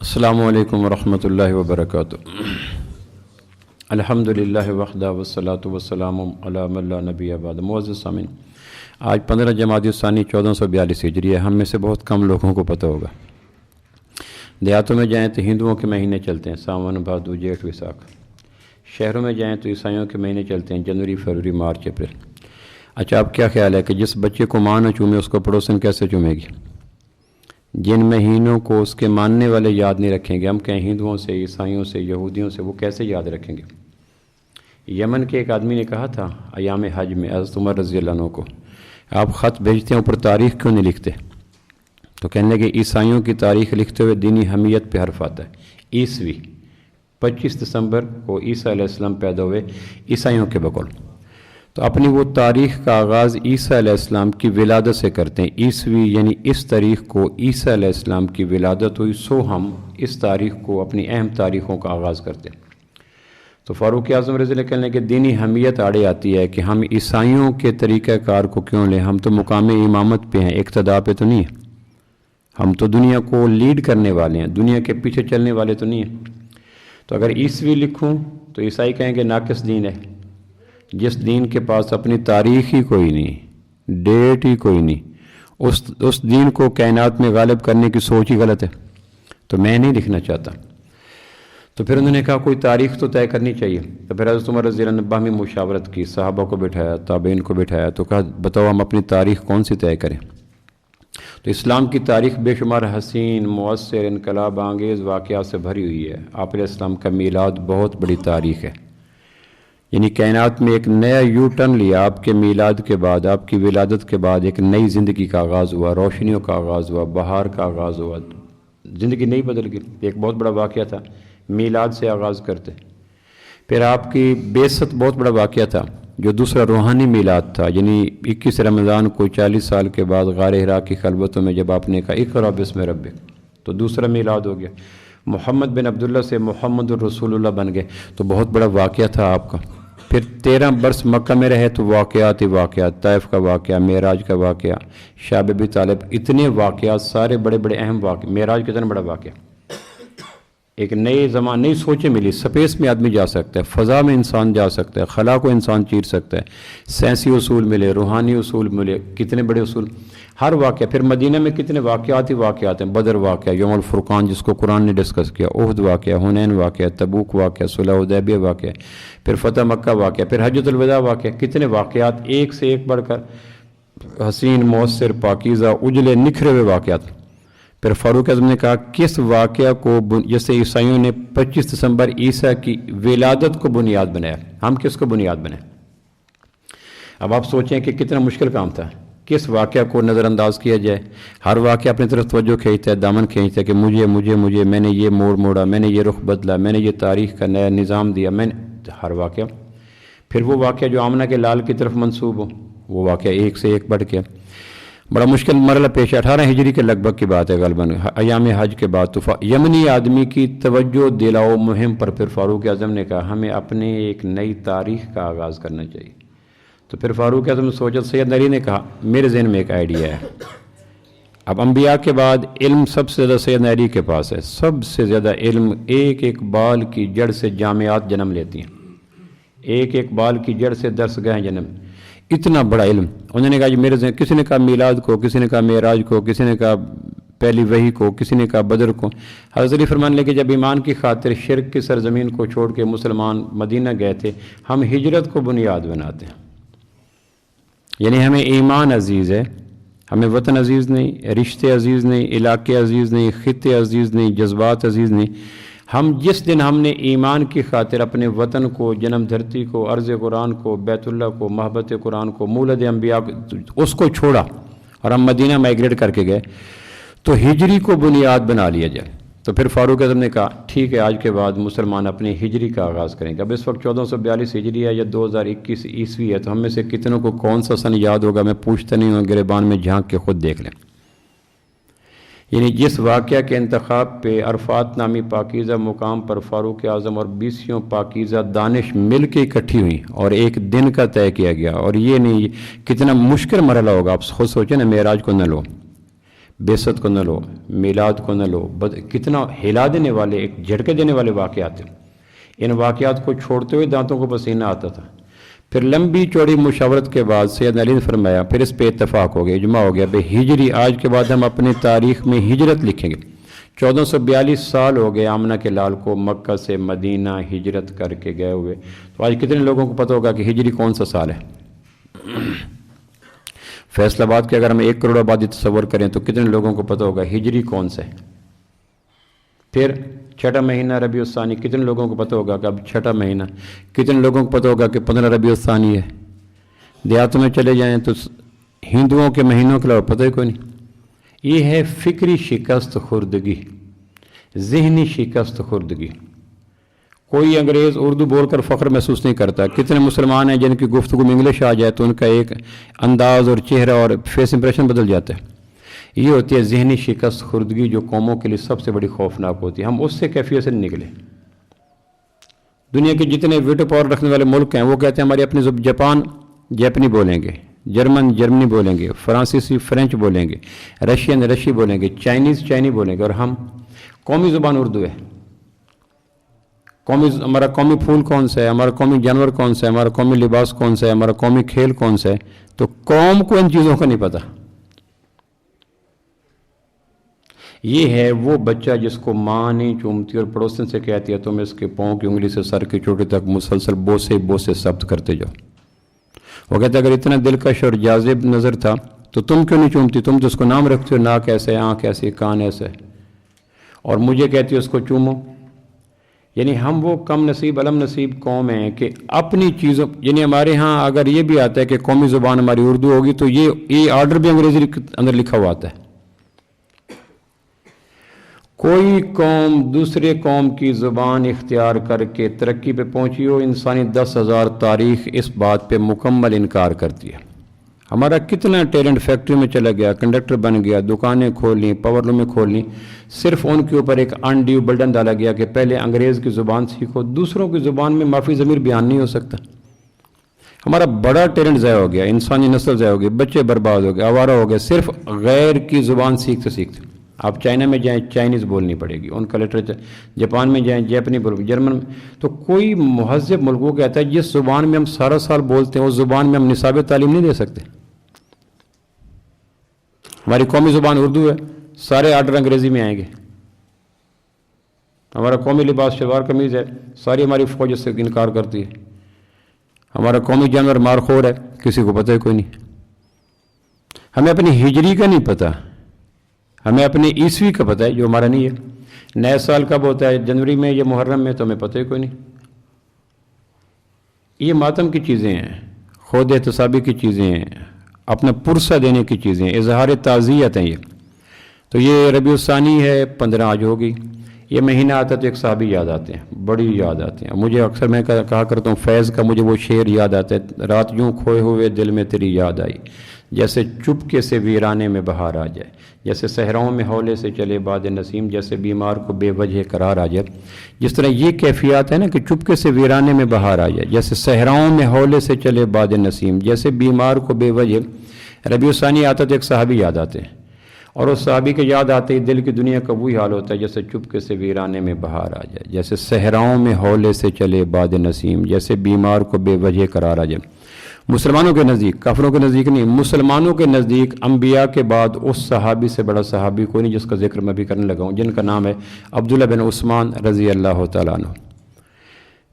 السلام علیکم ورحمۃ اللہ وبرکاتہ۔ الحمدللہ وحدہ والصلاۃ والسلام علی من لا نبی بعد۔ معزز سامعین، آج 15 جمادی الثانی 1442 ہجری ہے۔ ہم میں سے بہت کم لوگوں کو پتہ ہوگا۔ دیہاتوں میں جائیں تو ہندوؤں کے مہینے چلتے ہیں، ساون، بھادو، جیٹھ، ویساکھ۔ شہروں میں جائیں تو عیسائیوں کے مہینے چلتے ہیں، جنوری، فروری، مارچ، اپریل۔ اچھا، آپ کیا خیال ہے کہ جس بچے کو ماں نہ چومے اس کو پڑوسن کیسے چومے گی؟ جن مہینوں کو اس کے ماننے والے یاد نہیں رکھیں گے، ہم کہیں ہندوؤں سے، عیسائیوں سے، یہودیوں سے، وہ کیسے یاد رکھیں گے؟ یمن کے ایک آدمی نے کہا تھا ایام حج میں حضرت عمر رضی اللہ عنہ کو، آپ خط بھیجتے ہیں اوپر تاریخ کیوں نہیں لکھتے؟ تو کہنے لگے عیسائیوں کی تاریخ لکھتے ہوئے دینی حمیت پہ حرف آتا ہے۔ عیسوی 25 دسمبر کو عیسیٰ علیہ السلام پیدا ہوئے عیسائیوں کے بقول، تو اپنی وہ تاریخ کا آغاز عیسیٰ علیہ السلام کی ولادت سے کرتے ہیں۔ عیسوی یعنی اس تاریخ کو عیسیٰ علیہ السلام کی ولادت ہوئی، سو ہم اس تاریخ کو اپنی اہم تاریخوں کا آغاز کرتے ہیں۔ تو فاروق اعظم رضی اللہ عنہ کہنے کہ دینی حمیت آڑے آتی ہے کہ ہم عیسائیوں کے طریقہ کار کو کیوں لیں؟ ہم تو مقام امامت پہ ہیں، اقتداء پہ تو نہیں ہیں۔ ہم تو دنیا کو لیڈ کرنے والے ہیں، دنیا کے پیچھے چلنے والے تو نہیں ہیں۔ تو اگر عیسوی لکھوں تو عیسائی کہیں گے ناقص دین ہے۔ جس دین کے پاس اپنی تاریخ ہی کوئی نہیں، ڈیٹ ہی کوئی نہیں، اس دین کو کائنات میں غالب کرنے کی سوچ ہی غلط ہے، تو میں نہیں لکھنا چاہتا۔ تو پھر انہوں نے کہا کوئی تاریخ تو طے کرنی چاہیے۔ تو پھر حضرت عمر رضی اللہ عنہ نے باہمی مشاورت کی، صحابہ کو بٹھایا، تابعین کو بٹھایا، تو کہا بتاؤ ہم اپنی تاریخ کون سی طے کریں؟ تو اسلام کی تاریخ بے شمار حسین، مؤثر، انقلاب انگیز واقعات سے بھری ہوئی ہے۔ آپ علیہ السلام کا میلاد بہت بڑی تاریخ ہے، یعنی کائنات میں ایک نیا یو ٹرن لیا۔ آپ کے میلاد کے بعد، آپ کی ولادت کے بعد ایک نئی زندگی کا آغاز ہوا، روشنیوں کا آغاز ہوا، بہار کا آغاز ہوا، زندگی نہیں بدل گئی۔ ایک بہت بڑا واقعہ تھا، میلاد سے آغاز کرتے۔ پھر آپ کی بعثت بہت بڑا واقعہ تھا، جو دوسرا روحانی میلاد تھا، یعنی 21 رمضان کو 40 سال کے بعد غار حرا کی خلوتوں میں جب آپ نے کہا اقرأ بسم ربک، تو دوسرا میلاد ہو گیا۔ محمد بن عبداللہ سے محمد الرسول اللہ بن گئے، تو بہت بڑا واقعہ تھا آپ کا۔ پھر 13 برس مکہ میں رہے تو واقعات ہی واقعات، طائف کا واقعہ، معراج کا واقعہ، شاب ابی طالب، اتنے واقعات، سارے بڑے بڑے اہم واقع۔ معراج کتنا بڑا واقعہ، ایک نئے زمان، نئی سوچیں ملی۔ سپیس میں آدمی جا سکتا ہے، فضا میں انسان جا سکتا ہے، خلا کو انسان چیر سکتا ہے، سائنسی اصول ملے، روحانی اصول ملے، کتنے بڑے اصول، ہر واقعہ۔ پھر مدینہ میں کتنے واقعات ہی واقعات ہیں، بدر واقعہ، یوم الفرقان جس کو قرآن نے ڈسکس کیا، احد واقعہ، حنین واقعہ، تبوک واقعہ، صلح حدیبیہ واقعہ، پھر فتح مکہ واقعہ، پھر حجۃ الوداع واقعہ، کتنے واقعات ایک سے ایک بڑھ کر حسین، مؤثر، پاکیزہ، اجلے نکھرے ہوئے واقعات۔ پھر فاروق اعظم نے کہا کس واقعہ کو جیسے عیسائیوں نے 25 دسمبر عیسیٰ کی ولادت کو بنیاد بنایا، ہم کس کو بنیاد بنائیں؟ اب آپ سوچیں کہ کتنا مشکل کام تھا، کس واقعہ کو نظر انداز کیا جائے؟ ہر واقعہ اپنی طرف توجہ کھینچتا ہے، دامن کھینچتا ہے کہ مجھے میں نے یہ موڑ موڑا، میں نے یہ رخ بدلا، میں نے یہ تاریخ کا نیا نظام دیا، میں نے ہر واقعہ۔ پھر وہ واقعہ جو آمنہ کے لال کی طرف منسوب ہو، وہ واقعہ ایک سے ایک بڑھ کے بڑا مشکل مرحلہ پیش ہے۔ 18 ہجری کے لگ بھگ کی بات ہے غالباً، ایام حج کے بعد۔ تو یمنی آدمی کی توجہ دلاؤ مہم پر پھر فاروق اعظم نے کہا ہمیں اپنے ایک نئی تاریخ کا آغاز کرنا چاہیے۔ تو پھر فاروق اعظم نے سوچا، سید علی نے کہا میرے ذہن میں ایک آئیڈیا ہے۔ اب انبیاء کے بعد علم سب سے زیادہ سید علی کے پاس ہے، سب سے زیادہ علم، ایک ایک بال کی جڑ سے جامعات جنم لیتی ہیں، ایک ایک بال کی جڑ سے درسگاہیں جنم، اتنا بڑا علم۔ انہوں نے کہا جی میرے ذہن، کسی نے کہا میلاد کو، کسی نے کہا معراج کو، کسی نے کہا پہلی وحی کو، کسی نے کہا بدر کو۔ حضرت علی فرمان لے کہ جب ایمان کی خاطر شرک کی سرزمین کو چھوڑ کے مسلمان مدینہ گئے تھے، ہم ہجرت کو بنیاد بناتے ہیں، یعنی ہمیں ایمان عزیز ہے، ہمیں وطن عزیز نہیں، رشتے عزیز نہیں، علاقے عزیز نہیں، خطے عزیز نہیں، جذبات عزیز نہیں۔ ہم جس دن ہم نے ایمان کی خاطر اپنے وطن کو، جنم دھرتی کو، عرض قرآن کو، بیت اللہ کو، محبت قرآن کو، مولد انبیاء کو، اس کو چھوڑا اور ہم مدینہ مائیگریٹ کر کے گئے، تو ہجری کو بنیاد بنا لیا جائے۔ تو پھر فاروق اعظم نے کہا ٹھیک ہے، آج کے بعد مسلمان اپنی ہجری کا آغاز کریں گے۔ اب اس وقت 1442 ہجری ہے یا 2021 عیسوی ہے، تو ہم میں سے کتنوں کو کون سا سن یاد ہوگا میں پوچھتا نہیں ہوں، گریبان میں جھانک کے خود دیکھ لیں۔ یعنی جس واقعہ کے انتخاب پہ عرفات نامی پاکیزہ مقام پر فاروق اعظم اور 20 پاکیزہ دانش مل کے اکٹھی ہوئیں اور ایک دن کا طے کیا گیا، اور یہ نہیں کتنا مشکل مرحلہ ہوگا، آپ خود سوچیں نا، معراج کو نہ لو، بیست کو نہ لو، میلاد کو نہ لو، کتنا ہلا دینے والے، ایک جھٹکے دینے والے واقعات ہیں۔ ان واقعات کو چھوڑتے ہوئے دانتوں کو پسینہ آتا تھا۔ پھر لمبی چوڑی مشاورت کے بعد سیدنا علی نے فرمایا، پھر اس پہ اتفاق ہو گیا، اجماع ہو گیا، بے ہجری آج کے بعد ہم اپنی تاریخ میں ہجرت لکھیں گے۔ 1442 سال ہو گئے آمنہ کے لال کو مکہ سے مدینہ ہجرت کر کے گئے ہوئے۔ تو آج کتنے لوگوں کو پتہ ہوگا کہ ہجری کون سا سال ہے؟ فیصل آباد کے اگر ہم 1 کروڑ آبادی تصور کریں تو کتنے لوگوں کو پتہ ہوگا ہجری کون سا ہے؟ پھر چھٹا مہینہ ربیع الثانی، کتنے لوگوں کو پتہ ہوگا کہ اب چھٹا مہینہ؟ کتنے لوگوں کو پتہ ہوگا کہ 15 ربیع الثانی ہے؟ دیہاتوں میں چلے جائیں تو ہندوؤں کے مہینوں کے علاوہ پتہ ہی کوئی نہیں۔ یہ ہے فکری شکست خوردگی، ذہنی شکست خوردگی۔ کوئی انگریز اردو بول کر فخر محسوس نہیں کرتا۔ کتنے مسلمان ہیں جن کی گفتگو میں انگلش آ جائے تو ان کا ایک انداز اور چہرہ اور فیس امپریشن بدل جاتا ہے۔ یہ ہوتی ہے ذہنی شکست خوردگی، جو قوموں کے لیے سب سے بڑی خوفناک ہوتی ہے۔ ہم اس سے کیفیت سے نہیں نکلے۔ دنیا کے جتنے ویٹو پاور رکھنے والے ملک ہیں وہ کہتے ہیں ہماری اپنی جاپان جاپنی بولیں گے، جرمن جرمنی بولیں گے، فرانسیسی فرینچ بولیں گے، رشین رشی بولیں گے، چائنیز چائنی بولیں گے، اور ہم قومی زبان اردو ہے۔ ہمارا قومی پھول کون سا ہے، ہمارا قومی جانور کون سا ہے، ہمارا قومی لباس کون سا ہے، ہمارا قومی کھیل کون سا ہے۔ تو قوم کو ان چیزوں کا نہیں پتہ۔ یہ ہے وہ بچہ جس کو ماں نہیں چومتی اور پڑوسن سے کہتی ہے تم اس کے پاؤں کی انگلی سے سر کی چوٹی تک مسلسل بوسے بوسے ثبت کرتے جاؤ۔ وہ کہتے اگر اتنا دلکش اور جاذب نظر تھا تو تم کیوں نہیں چومتی؟ تم تو اس کو نام رکھتے ہو، ناک ایسے، آنکھ ایسے، کان ایسے، اور مجھے کہتی ہو اس کو چومو۔ یعنی ہم وہ کم نصیب علم نصیب قوم ہیں کہ اپنی چیزوں، یعنی ہمارے ہاں اگر یہ بھی آتا ہے کہ قومی زبان ہماری اردو ہوگی تو یہ آرڈر بھی انگریزی اندر لکھا ہوا آتا ہے۔ کوئی قوم دوسرے قوم کی زبان اختیار کر کے ترقی پہ پہنچی ہو، انسانی 10,000 تاریخ اس بات پہ مکمل انکار کرتی ہے۔ ہمارا کتنا ٹیلنٹ فیکٹری میں چلا گیا، کنڈکٹر بن گیا، دکانیں کھول لیں، پاور لومیں کھول لیں، صرف ان کے اوپر ایک انڈیو برڈن ڈالا گیا کہ پہلے انگریز کی زبان سیکھو، دوسروں کی زبان میں معافی ضمیر بیان نہیں ہو سکتا۔ ہمارا بڑا ٹیلنٹ ضائع ہو گیا، انسانی نسل ضائع ہو گئی، بچے برباد ہو گئے، آوارہ ہو گئے، صرف غیر کی زبان سیکھتے سیکھتے۔ آپ چائنا میں جائیں چائنیز بولنی پڑے گی، ان کا لٹریچر، جاپان میں جائیں جاپنی بولو، جرمن میں، تو کوئی مہذب ملک وہ کہتا ہے جس زبان میں ہم سارا سال بولتے ہیں اس زبان میں ہم نصاب تعلیم نہیں دے سکتے۔ ہماری قومی زبان اردو ہے، سارے آرڈر انگریزی میں آئیں گے۔ ہمارا قومی لباس شلوار قمیض ہے، ساری ہماری فوج اس سے انکار کرتی ہے۔ ہمارا قومی جانور مارخور ہے، کسی کو پتہ ہے کوئی نہیں۔ ہمیں اپنی ہجری کا نہیں پتہ، ہمیں اپنے عیسوی کا پتہ ہے جو ہمارا نہیں ہے۔ نئے سال کب ہوتا ہے، جنوری میں یا محرم میں، تو ہمیں پتہ ہی کوئی نہیں۔ یہ ماتم کی چیزیں ہیں، خود احتسابی کی چیزیں ہیں، اپنا پرسہ دینے کی چیزیں ہیں، اظہار تعزیت ہیں۔ یہ تو یہ ربیع الثانی ہے، 15 آج ہوگی۔ یہ مہینہ آتا تو ایک صحابی یاد آتے ہیں، بڑی یاد آتے ہیں مجھے۔ اکثر میں کہا کرتا ہوں فیض کا مجھے وہ شعر یاد آتا ہے، رات یوں کھوئے ہوئے دل میں تیری یاد آئی، جیسے چپکے سے ویرانے میں بہار آ جائے، جیسے صحراؤں میں ہولے سے چلے باد نسیم، جیسے بیمار کو بے وجہ قرار آ جائے۔ جس طرح یہ کیفیات ہے نا کہ چپکے سے ویرانے میں بہار آ جائے، جیسے صحراؤں میں ہولے سے چلے باد نسیم، جیسے بیمار کو بے وجہ۔ ربیع الثانی آتا تو ایک صحابی یاد آتے ہیں، اور اس صحابی کے یاد آتے ہی دل کی دنیا کا وہی حال ہوتا ہے جیسے چپکے سے ویرانے میں بہار آ جائے، جیسے صحراؤں میں ہولے سے چلے باد نسیم، جیسے بیمار کو بے وجہ قرار آ جائے۔ مسلمانوں کے نزدیک، کافروں کے نزدیک نہیں، مسلمانوں کے نزدیک انبیاء کے بعد اس صحابی سے بڑا صحابی کوئی نہیں، جس کا ذکر میں بھی کرنے لگا ہوں، جن کا نام ہے عبداللہ بن عثمان رضی اللہ تعالیٰ عنہ۔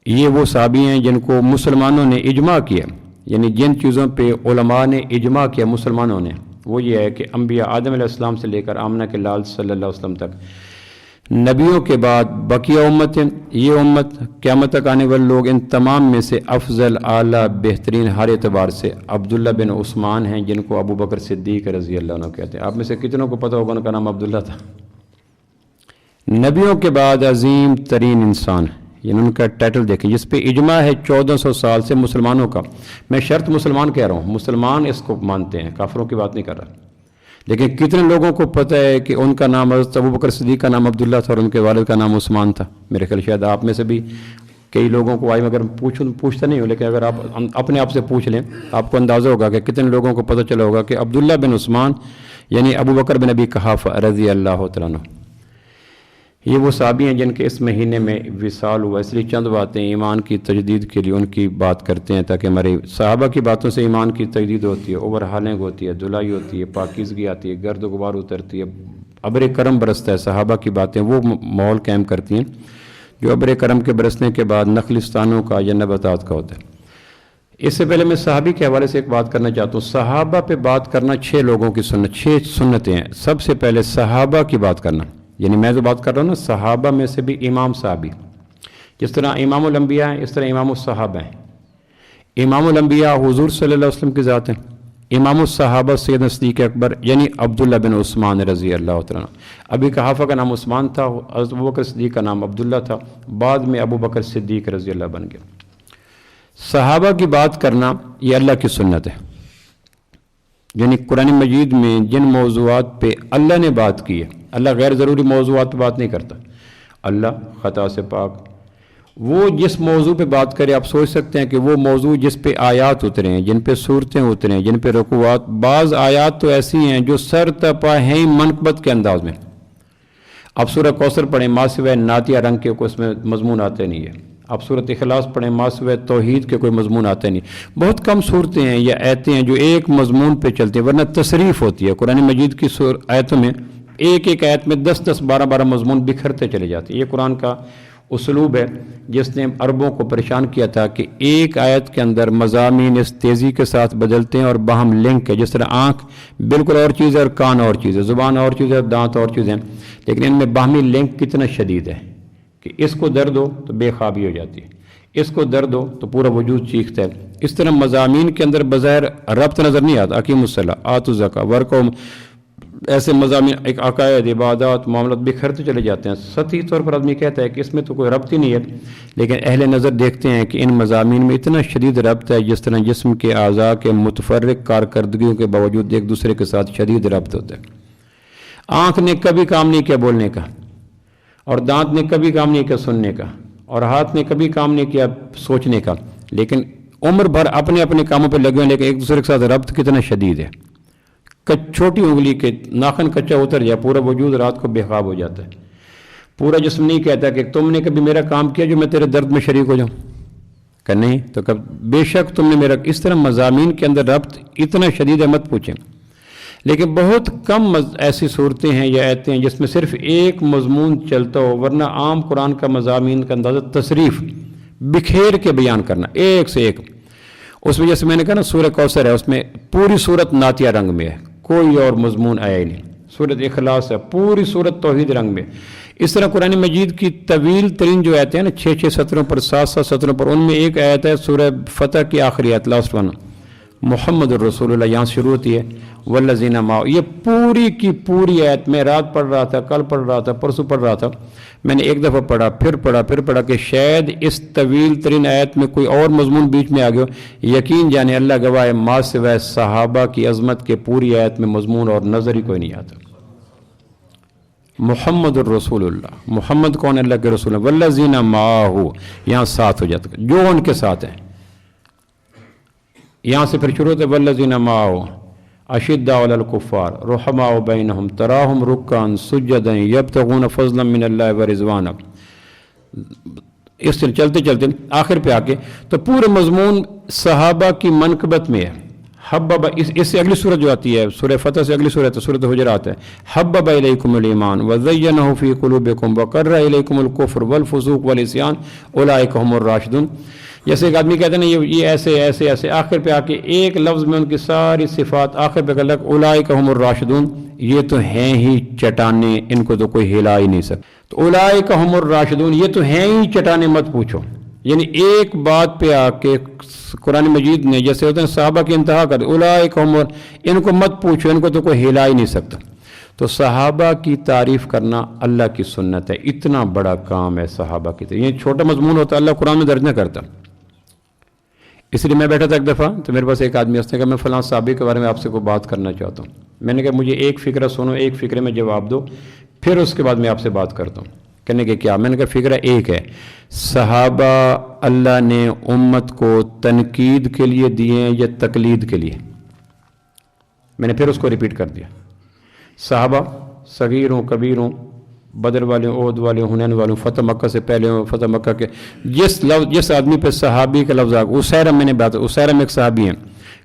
یہ وہ صحابی ہیں جن کو مسلمانوں نے اجماع کیا، یعنی جن چیزوں پہ علماء نے اجماع کیا مسلمانوں نے، وہ یہ ہے کہ انبیاء آدم علیہ السلام سے لے کر آمنہ کے لال صلی اللہ علیہ وسلم تک، نبیوں کے بعد بقیہ امتیں، یہ امت قیامت تک آنے والے لوگ، ان تمام میں سے افضل، اعلیٰ، بہترین ہر اعتبار سے عبداللہ بن عثمان ہیں، جن کو ابو بکر صدیق رضی اللہ عنہ کہتے ہیں۔ آپ میں سے کتنوں کو پتہ ہوگا ان کا نام عبداللہ تھا؟ نبیوں کے بعد عظیم ترین انسان، یعنی ان کا ٹائٹل دیکھیں، جس پہ اجماع ہے 1400 سال سے مسلمانوں کا۔ میں شرط مسلمان کہہ رہا ہوں، مسلمان اس کو مانتے ہیں، کافروں کی بات نہیں کر رہا۔ لیکن کتنے لوگوں کو پتہ ہے کہ ان کا نام حضرت ابو بکر صدیق کا نام عبداللہ تھا اور ان کے والد کا نام عثمان تھا؟ میرے خیال شاید آپ میں سے بھی کئی لوگوں کو اگر پوچھتا نہیں ہوں، لیکن اگر آپ اپنے آپ سے پوچھ لیں آپ کو اندازہ ہوگا کہ کتنے لوگوں کو پتہ چلا ہوگا کہ عبداللہ بن عثمان یعنی ابو بکر بن ابی قحافہ رضی اللہ تعالیٰ عنہ، یہ وہ صحابی ہیں جن کے اس مہینے میں وصال ہوا، اس لیے چند باتیں ایمان کی تجدید کے لیے ان کی بات کرتے ہیں تاکہ ہمارے صحابہ کی باتوں سے ایمان کی تجدید ہوتی ہے، اوور ہالنگ ہوتی ہے، دھلائی ہوتی ہے، پاکیزگی آتی ہے، گرد و غبار اترتی ہے، ابر کرم برستا ہے۔ صحابہ کی باتیں وہ ماحول قائم کرتی ہیں جو ابر کرم کے برسنے کے بعد نخلستانوں کا یا نباتات کا ہوتا ہے۔ اس سے پہلے میں صحابی کے حوالے سے ایک بات کرنا چاہتا ہوں۔ صحابہ پہ بات کرنا 6 لوگوں کی سنت، 6 سنتیں ہیں۔ سب سے پہلے صحابہ کی بات کرنا، یعنی میں جو بات کر رہا ہوں نا، صحابہ میں سے بھی امام صحابی، جس طرح امام الانبیاء ہیں اس طرح امام الصحابہ ہیں۔ امام الانبیاء حضور صلی اللہ علیہ وسلم کی ذات ہیں، امام الصحابہ سیدنا صدیق اکبر یعنی عبداللہ بن عثمان رضی اللہ تعالیٰ عنہ۔ ابی قحافہ کا نام عثمان تھا، ابو بکر صدیق کا نام عبداللہ تھا، بعد میں ابو بکر صدیق رضی اللہ بن گیا۔ صحابہ کی بات کرنا یہ اللہ کی سنت ہے، یعنی قرآن مجید میں جن موضوعات پہ اللہ نے بات کی ہے، اللہ غیر ضروری موضوعات پہ بات نہیں کرتا، اللہ خطا سے پاک، وہ جس موضوع پہ بات کرے آپ سوچ سکتے ہیں کہ وہ موضوع جس پہ آیات اترے ہیں، جن پہ صورتیں اترے ہیں، جن پہ رکوعات، بعض آیات تو ایسی ہیں جو سر تپا ہیں منقبت کے انداز میں۔ آپ سورہ کوثر پڑھیں، ماں سوائے نعتیہ رنگ کے کوئی اس میں مضمون آتے نہیں ہے۔ آپ سورۃ اخلاص پڑھیں، ماں سوائے توحید کے کوئی مضمون آتے نہیں۔ بہت کم صورتیں ہیں یا آیتیں ہیں جو ایک مضمون پہ چلتی ہیں، ورنہ تصریف ہوتی ہے قرآن مجید کی آیتوں میں، ایک ایک آیت میں 10 12 12 مضمون بکھرتے چلے جاتے ہیں۔ یہ قرآن کا اسلوب ہے جس نے عربوں کو پریشان کیا تھا کہ ایک آیت کے اندر مضامین اس تیزی کے ساتھ بدلتے ہیں اور باہم لنک ہے۔ جس طرح آنکھ بالکل اور چیز ہے اور کان اور چیز ہے، زبان اور چیز ہے اور دانت اور چیز ہے، لیکن ان میں باہمی لنک کتنا شدید ہے کہ اس کو درد ہو تو بے خوابی ہو جاتی ہے، اس کو درد ہو تو پورا وجود چیختا ہے۔ اس طرح مضامین کے اندر بظاہر ربط نظر نہیں آتا، اقیم الصلاۃ، آتوا الزکاۃ، ورکعوا، ایسے مضامین، ایک عقائد، عبادات، معاملات بکھرتے چلے جاتے ہیں۔ سطحی طور پر آدمی کہتا ہے کہ اس میں تو کوئی ربط ہی نہیں ہے، لیکن اہل نظر دیکھتے ہیں کہ ان مضامین میں اتنا شدید ربط ہے، جس طرح جسم کے اعضاء کے متفرق کارکردگیوں کے باوجود ایک دوسرے کے ساتھ شدید ربط ہوتا ہے۔ آنکھ نے کبھی کام نہیں کیا بولنے کا، اور دانت نے کبھی کام نہیں کیا سننے کا، اور ہاتھ نے کبھی کام نہیں کیا سوچنے کا، لیکن عمر بھر اپنے اپنے کاموں پہ لگے ہیں، لیکن ایک دوسرے کے ساتھ ربط کتنا شدید ہے۔ چھوٹی انگلی کے ناخن کچا اتر جائے، پورا وجود رات کو بے خواب ہو جاتا ہے۔ پورا جسم نہیں کہتا کہ تم نے کبھی میرا کام کیا جو میں تیرے درد میں شریک ہو جاؤں، کہ نہیں، تو کب بے شک تم نے میرا۔ اس طرح مضامین کے اندر ربط اتنا شدید ہے، مت پوچھیں۔ لیکن بہت کم ایسی صورتیں ہیں یا آیتیں ہیں جس میں صرف ایک مضمون چلتا ہو، ورنہ عام قرآن کا مضامین کا اندازہ تصریف بکھیر کے بیان کرنا، ایک سے ایک۔ اس میں جیسے میں نے کہا نا سورہ کوثر ہے، اس میں پوری صورت نعتیہ رنگ میں ہے، کوئی اور مضمون آیا ہی نہیں۔ سورۃ اخلاص ہے، پوری صورت توحید رنگ میں۔ اس طرح قرآن مجید کی طویل ترین جو آیتیں ہیں نا، 6 سطروں پر، 7 سطروں پر، ان میں ایک آیت ہے سورہ فتح کی آخری آیت، لاسٹ ون، محمد الرسول اللہ، یہاں شروع ہوتی ہے والذین معہ۔ یہ پوری کی پوری آیت میں رات پڑھ رہا تھا، کل پڑھ رہا تھا، پرسوں پڑھ رہا تھا، میں نے ایک دفعہ پڑھا، پھر پڑھا کہ شاید اس طویل ترین آیت میں کوئی اور مضمون بیچ میں آ گیا۔ یقین جانے اللہ گواہ ہے، ما سوائے صحابہ کی عظمت کے پوری آیت میں مضمون اور نظر ہی کوئی نہیں آتا۔ محمد الرسول اللہ، محمد کون؟ اللہ کے رسول، والذین معہ، یہاں ساتھ ہو جاتا ہے، جو ان کے ساتھ ہیں۔ یہاں سے پھر شروع ہوتے والذین معہ اشداء علی الکفار رحماء بینہم تراہم رکعا سجدا یبتغون فضلا من اللہ ورضوانا۔ اس سے چلتے چلتے آخر پہ آ کے تو پورے مضمون صحابہ کی منقبت میں ہے۔ حبب، اس سے اگلی صورت جو آتی ہے سورہ فتح سے اگلی صورت سورۃ حجرات ہے، حبب الیکم الایمان وزینہ فی قلوبکم وکرہ الیکم الکفر والفسوق والعصیان اولئک هم الراشدون۔ جیسے ایک آدمی کہتے ہیں نا یہ ایسے ایسے ایسے، آخر پہ آ کے ایک لفظ میں ان کی ساری صفات، آخر پہ کہ اولئک هم الراشدون، یہ تو ہیں ہی چٹانیں، ان کو تو کوئی ہلا ہی نہیں سکتا۔ تو اولئک هم الراشدون، یہ تو ہیں ہی چٹانیں، مت پوچھو۔ یعنی ایک بات پہ آ کے قرآن مجید نے جیسے ہوتے ہیں صحابہ کی انتہا کر دی، اولئک هم، ان کو مت پوچھو، ان کو تو کوئی ہلا ہی نہیں سکتا۔ تو صحابہ کی تعریف کرنا اللہ کی سنت ہے، اتنا بڑا کام ہے صحابہ کی تعریف۔ یہ چھوٹا مضمون ہوتا ہے، اللہ قرآن میں درج نہ کرتا۔ اس لیے میں بیٹھا تھا ایک دفعہ، تو میرے پاس ایک آدمی اس نے کہا میں فلاں صحابی کے بارے میں آپ سے کوئی بات کرنا چاہتا ہوں۔ میں نے کہا مجھے ایک فکرہ سنو، ایک فکرے میں جواب دو، پھر اس کے بعد میں آپ سے بات کرتا ہوں۔ کہنے کہ کیا؟ میں نے کہا فکرہ ایک ہے، صحابہ اللہ نے امت کو تنقید کے لیے دیے یا تقلید کے لیے؟ میں نے پھر اس کو ریپیٹ کر دیا۔ صحابہ صغیر ہوں کبیر ہوں، بدر والے ہوں، احد والے ہوں، حنین والے ہوں، فتح مکہ سے پہلے ہوں، فتح مکہ کے جس آدمی پہ صحابی کا لفظ آگا، اسیرہ میں نے بات، اسیرہ میں ایک صحابی ہیں،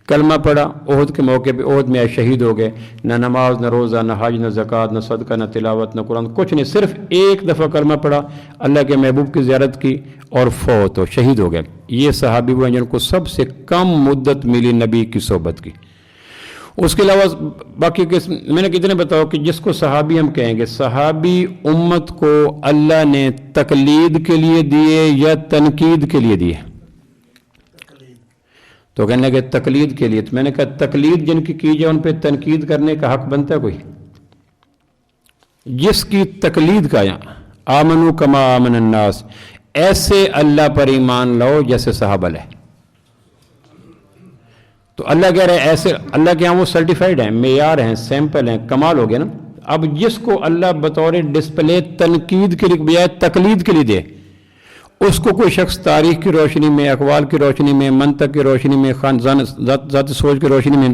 کلمہ پڑھا احد کے موقع پہ، احد میں شہید ہو گئے، نہ نماز نہ روزہ نہ حج نہ زکوٰۃ نہ صدقہ نہ تلاوت نہ قرآن، کچھ نہیں، صرف ایک دفعہ کلمہ پڑھا، اللہ کے محبوب کی زیارت کی اور فوت ہو، شہید ہو گئے۔ یہ صحابی وہ ہیں جن کو سب سے کم مدت ملی نبی کی صحبت کی۔ اس کے علاوہ باقی میں نے کتنے بتاؤ کہ جس کو صحابی ہم کہیں گے، صحابی امت کو اللہ نے تقلید کے لیے دیے یا تنقید کے لیے دیے؟ تو کہنے لگے تقلید کے لیے، تو میں نے کہا تقلید جن کی جائے ان پہ تنقید کرنے کا حق بنتا ہے کوئی؟ جس کی تقلید کا آمنو کما آمن الناس، ایسے اللہ پر ایمان لاؤ جیسے صحابہ لے۔ تو اللہ کہہ رہے ہیں ایسے، اللہ کے ہاں وہ سرٹیفائیڈ ہیں، معیار ہیں، سیمپل ہیں، کمال ہو گیا نا۔ اب جس کو اللہ بطور ڈسپلے تنقید کے لیے بجائے تقلید کے لیے دے، اس کو کوئی شخص تاریخ کی روشنی میں، اقوال کی روشنی میں، منطق کی روشنی میں، ذاتی سوچ کی روشنی میں،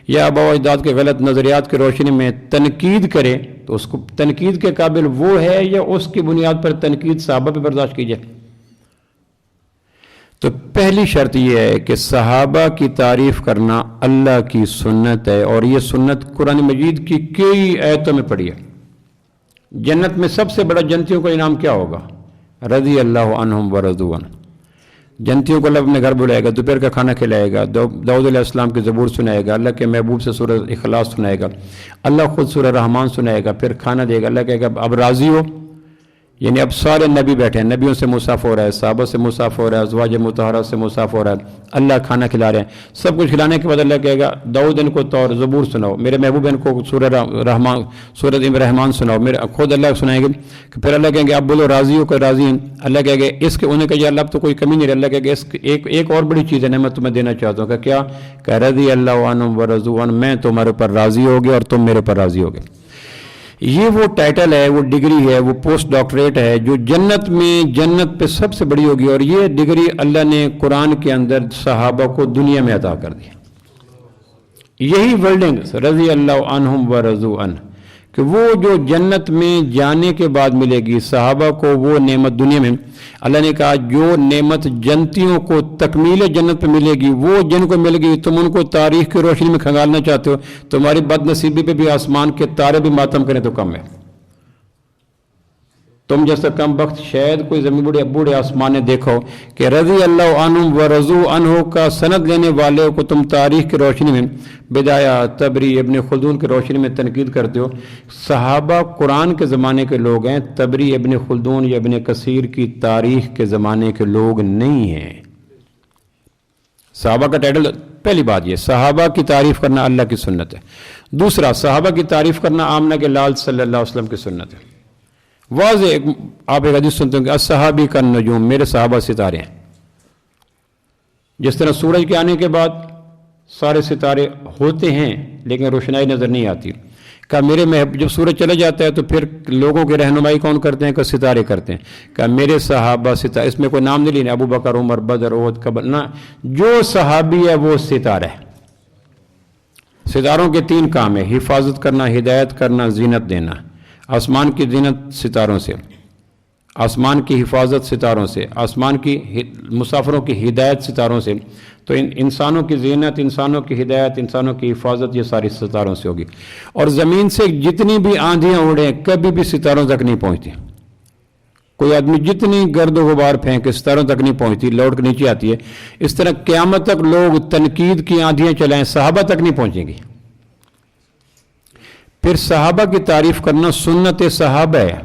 یا آباء و اجداد کے غلط نظریات کی روشنی میں تنقید کرے، تو اس کو تنقید کے قابل وہ ہے یا اس کی بنیاد پر تنقید صحابہ پہ برداشت کی جائے؟ تو پہلی شرط یہ ہے کہ صحابہ کی تعریف کرنا اللہ کی سنت ہے، اور یہ سنت قرآن مجید کی کئی آیتوں میں پڑھی ہے۔ جنت میں سب سے بڑا جنتیوں کا انعام کیا ہوگا؟ رضی اللہ عنہم ورضوا عنہ۔ جنتیوں کو اللہ اپنے گھر بلائے گا، دوپہر کا کھانا کھلائے گا، داؤد علیہ السلام کی زبور سنائے گا، اللہ کے محبوب سے سورہ اخلاص سنائے گا، اللہ خود سورہ رحمان سنائے گا، پھر کھانا دے گا، اللہ کہے گا اب راضی ہو؟ یعنی اب سارے نبی بیٹھے ہیں، نبیوں سے مصافحہ ہو رہا ہے، صحابہ سے مصافحہ ہو رہا ہے، ازواج مطہرات سے مصافحہ ہو رہا ہے، اللہ کھانا کھلا رہے ہیں، سب کچھ کھلانے کے بعد اللہ کہے گا داؤد ان کو طور زبور سناؤ، میرے محبوب ان کو سورہ رحمان سناؤ، میرے خود اللہ سنائیں گے، کہ پھر اللہ کہیں گے اب بولو راضی ہو کہ راضی ہیں؟ اللہ کہے گا اس کے، انہیں کہا اللہ اب تو کوئی کمی نہیں رہی، اللہ کہے گا اس ایک اور بڑی چیز ہے میں تمہیں دینا چاہتا ہوں، کہ کیا؟ کہ رضی اللہ عنہم ورضوا عنہ، میں تمہارے پر راضی ہو گیا اور تم میرے پر راضی ہو گئے۔ یہ وہ ٹائٹل ہے، وہ ڈگری ہے، وہ پوسٹ ڈاکٹریٹ ہے جو جنت میں، جنت پہ سب سے بڑی ہوگی، اور یہ ڈگری اللہ نے قرآن کے اندر صحابہ کو دنیا میں عطا کر دی۔ یہی ورڈنگ رضی اللہ عنہم ورضوا عنہ، کہ وہ جو جنت میں جانے کے بعد ملے گی صحابہ کو وہ نعمت دنیا میں، اللہ نے کہا جو نعمت جنتیوں کو تکمیل جنت پہ ملے گی وہ جن کو مل گئی، تم ان کو تاریخ کی روشنی میں کھنگالنا چاہتے ہو، تمہاری بد نصیبی پہ بھی آسمان کے تارے بھی ماتم کریں تو کم ہے۔ تم جیسا کم بخت شاید کوئی زمین بوڑھے آسمان نے دیکھو کہ رضی اللہ عنہم ورضوا عنہ کا سند لینے والے کو تم تاریخ کی روشنی میں، بدایہ، تبری، ابن خلدون کی روشنی میں تنقید کرتے ہو۔ صحابہ قرآن کے زمانے کے لوگ ہیں، تبری، ابن خلدون یا ابن کثیر کی تاریخ کے زمانے کے لوگ نہیں ہیں۔ صحابہ کا ٹائٹل، پہلی بات یہ صحابہ کی تعریف کرنا اللہ کی سنت ہے۔ دوسرا، صحابہ کی تعریف کرنا آمنہ کے لال صلی اللہ علیہ وسلم کی سنت ہے۔ واضح آپ ایک حدیث سنتے ہیں کہ الصحابی کا نجوم، میرے صحابہ ستارے ہیں۔ جس طرح سورج کے آنے کے بعد سارے ستارے ہوتے ہیں لیکن روشنائی نظر نہیں آتی، کہ میرے جب سورج چلا جاتا ہے تو پھر لوگوں کی رہنمائی کون کرتے ہیں؟ کہ ستارے کرتے ہیں، کہ میرے صحابہ ستارے، اس میں کوئی نام نہیں لینا ابو بکر، عمر، بدر، احد، قبل، نہ، جو صحابی ہے وہ ستارہ ہے۔ ستاروں کے تین کام ہیں، حفاظت کرنا، ہدایت کرنا، زینت دینا۔ آسمان کی زینت ستاروں سے، آسمان کی حفاظت ستاروں سے، آسمان کی مسافروں کی ہدایت ستاروں سے، تو انسانوں کی زینت، انسانوں کی ہدایت، انسانوں کی حفاظت یہ ساری ستاروں سے ہوگی۔ اور زمین سے جتنی بھی آندھیاں اڑیں کبھی بھی ستاروں تک نہیں پہنچتی۔ کوئی آدمی جتنی گرد و غبار پھینکے ستاروں تک نہیں پہنچتی، لوٹ کے نیچے آتی ہے۔ اس طرح قیامت تک لوگ تنقید کی آندھیاں چلائیں، صحابہ تک نہیں پہنچیں گی۔ پھر صحابہ کی تعریف کرنا سنت صحابہ ہے۔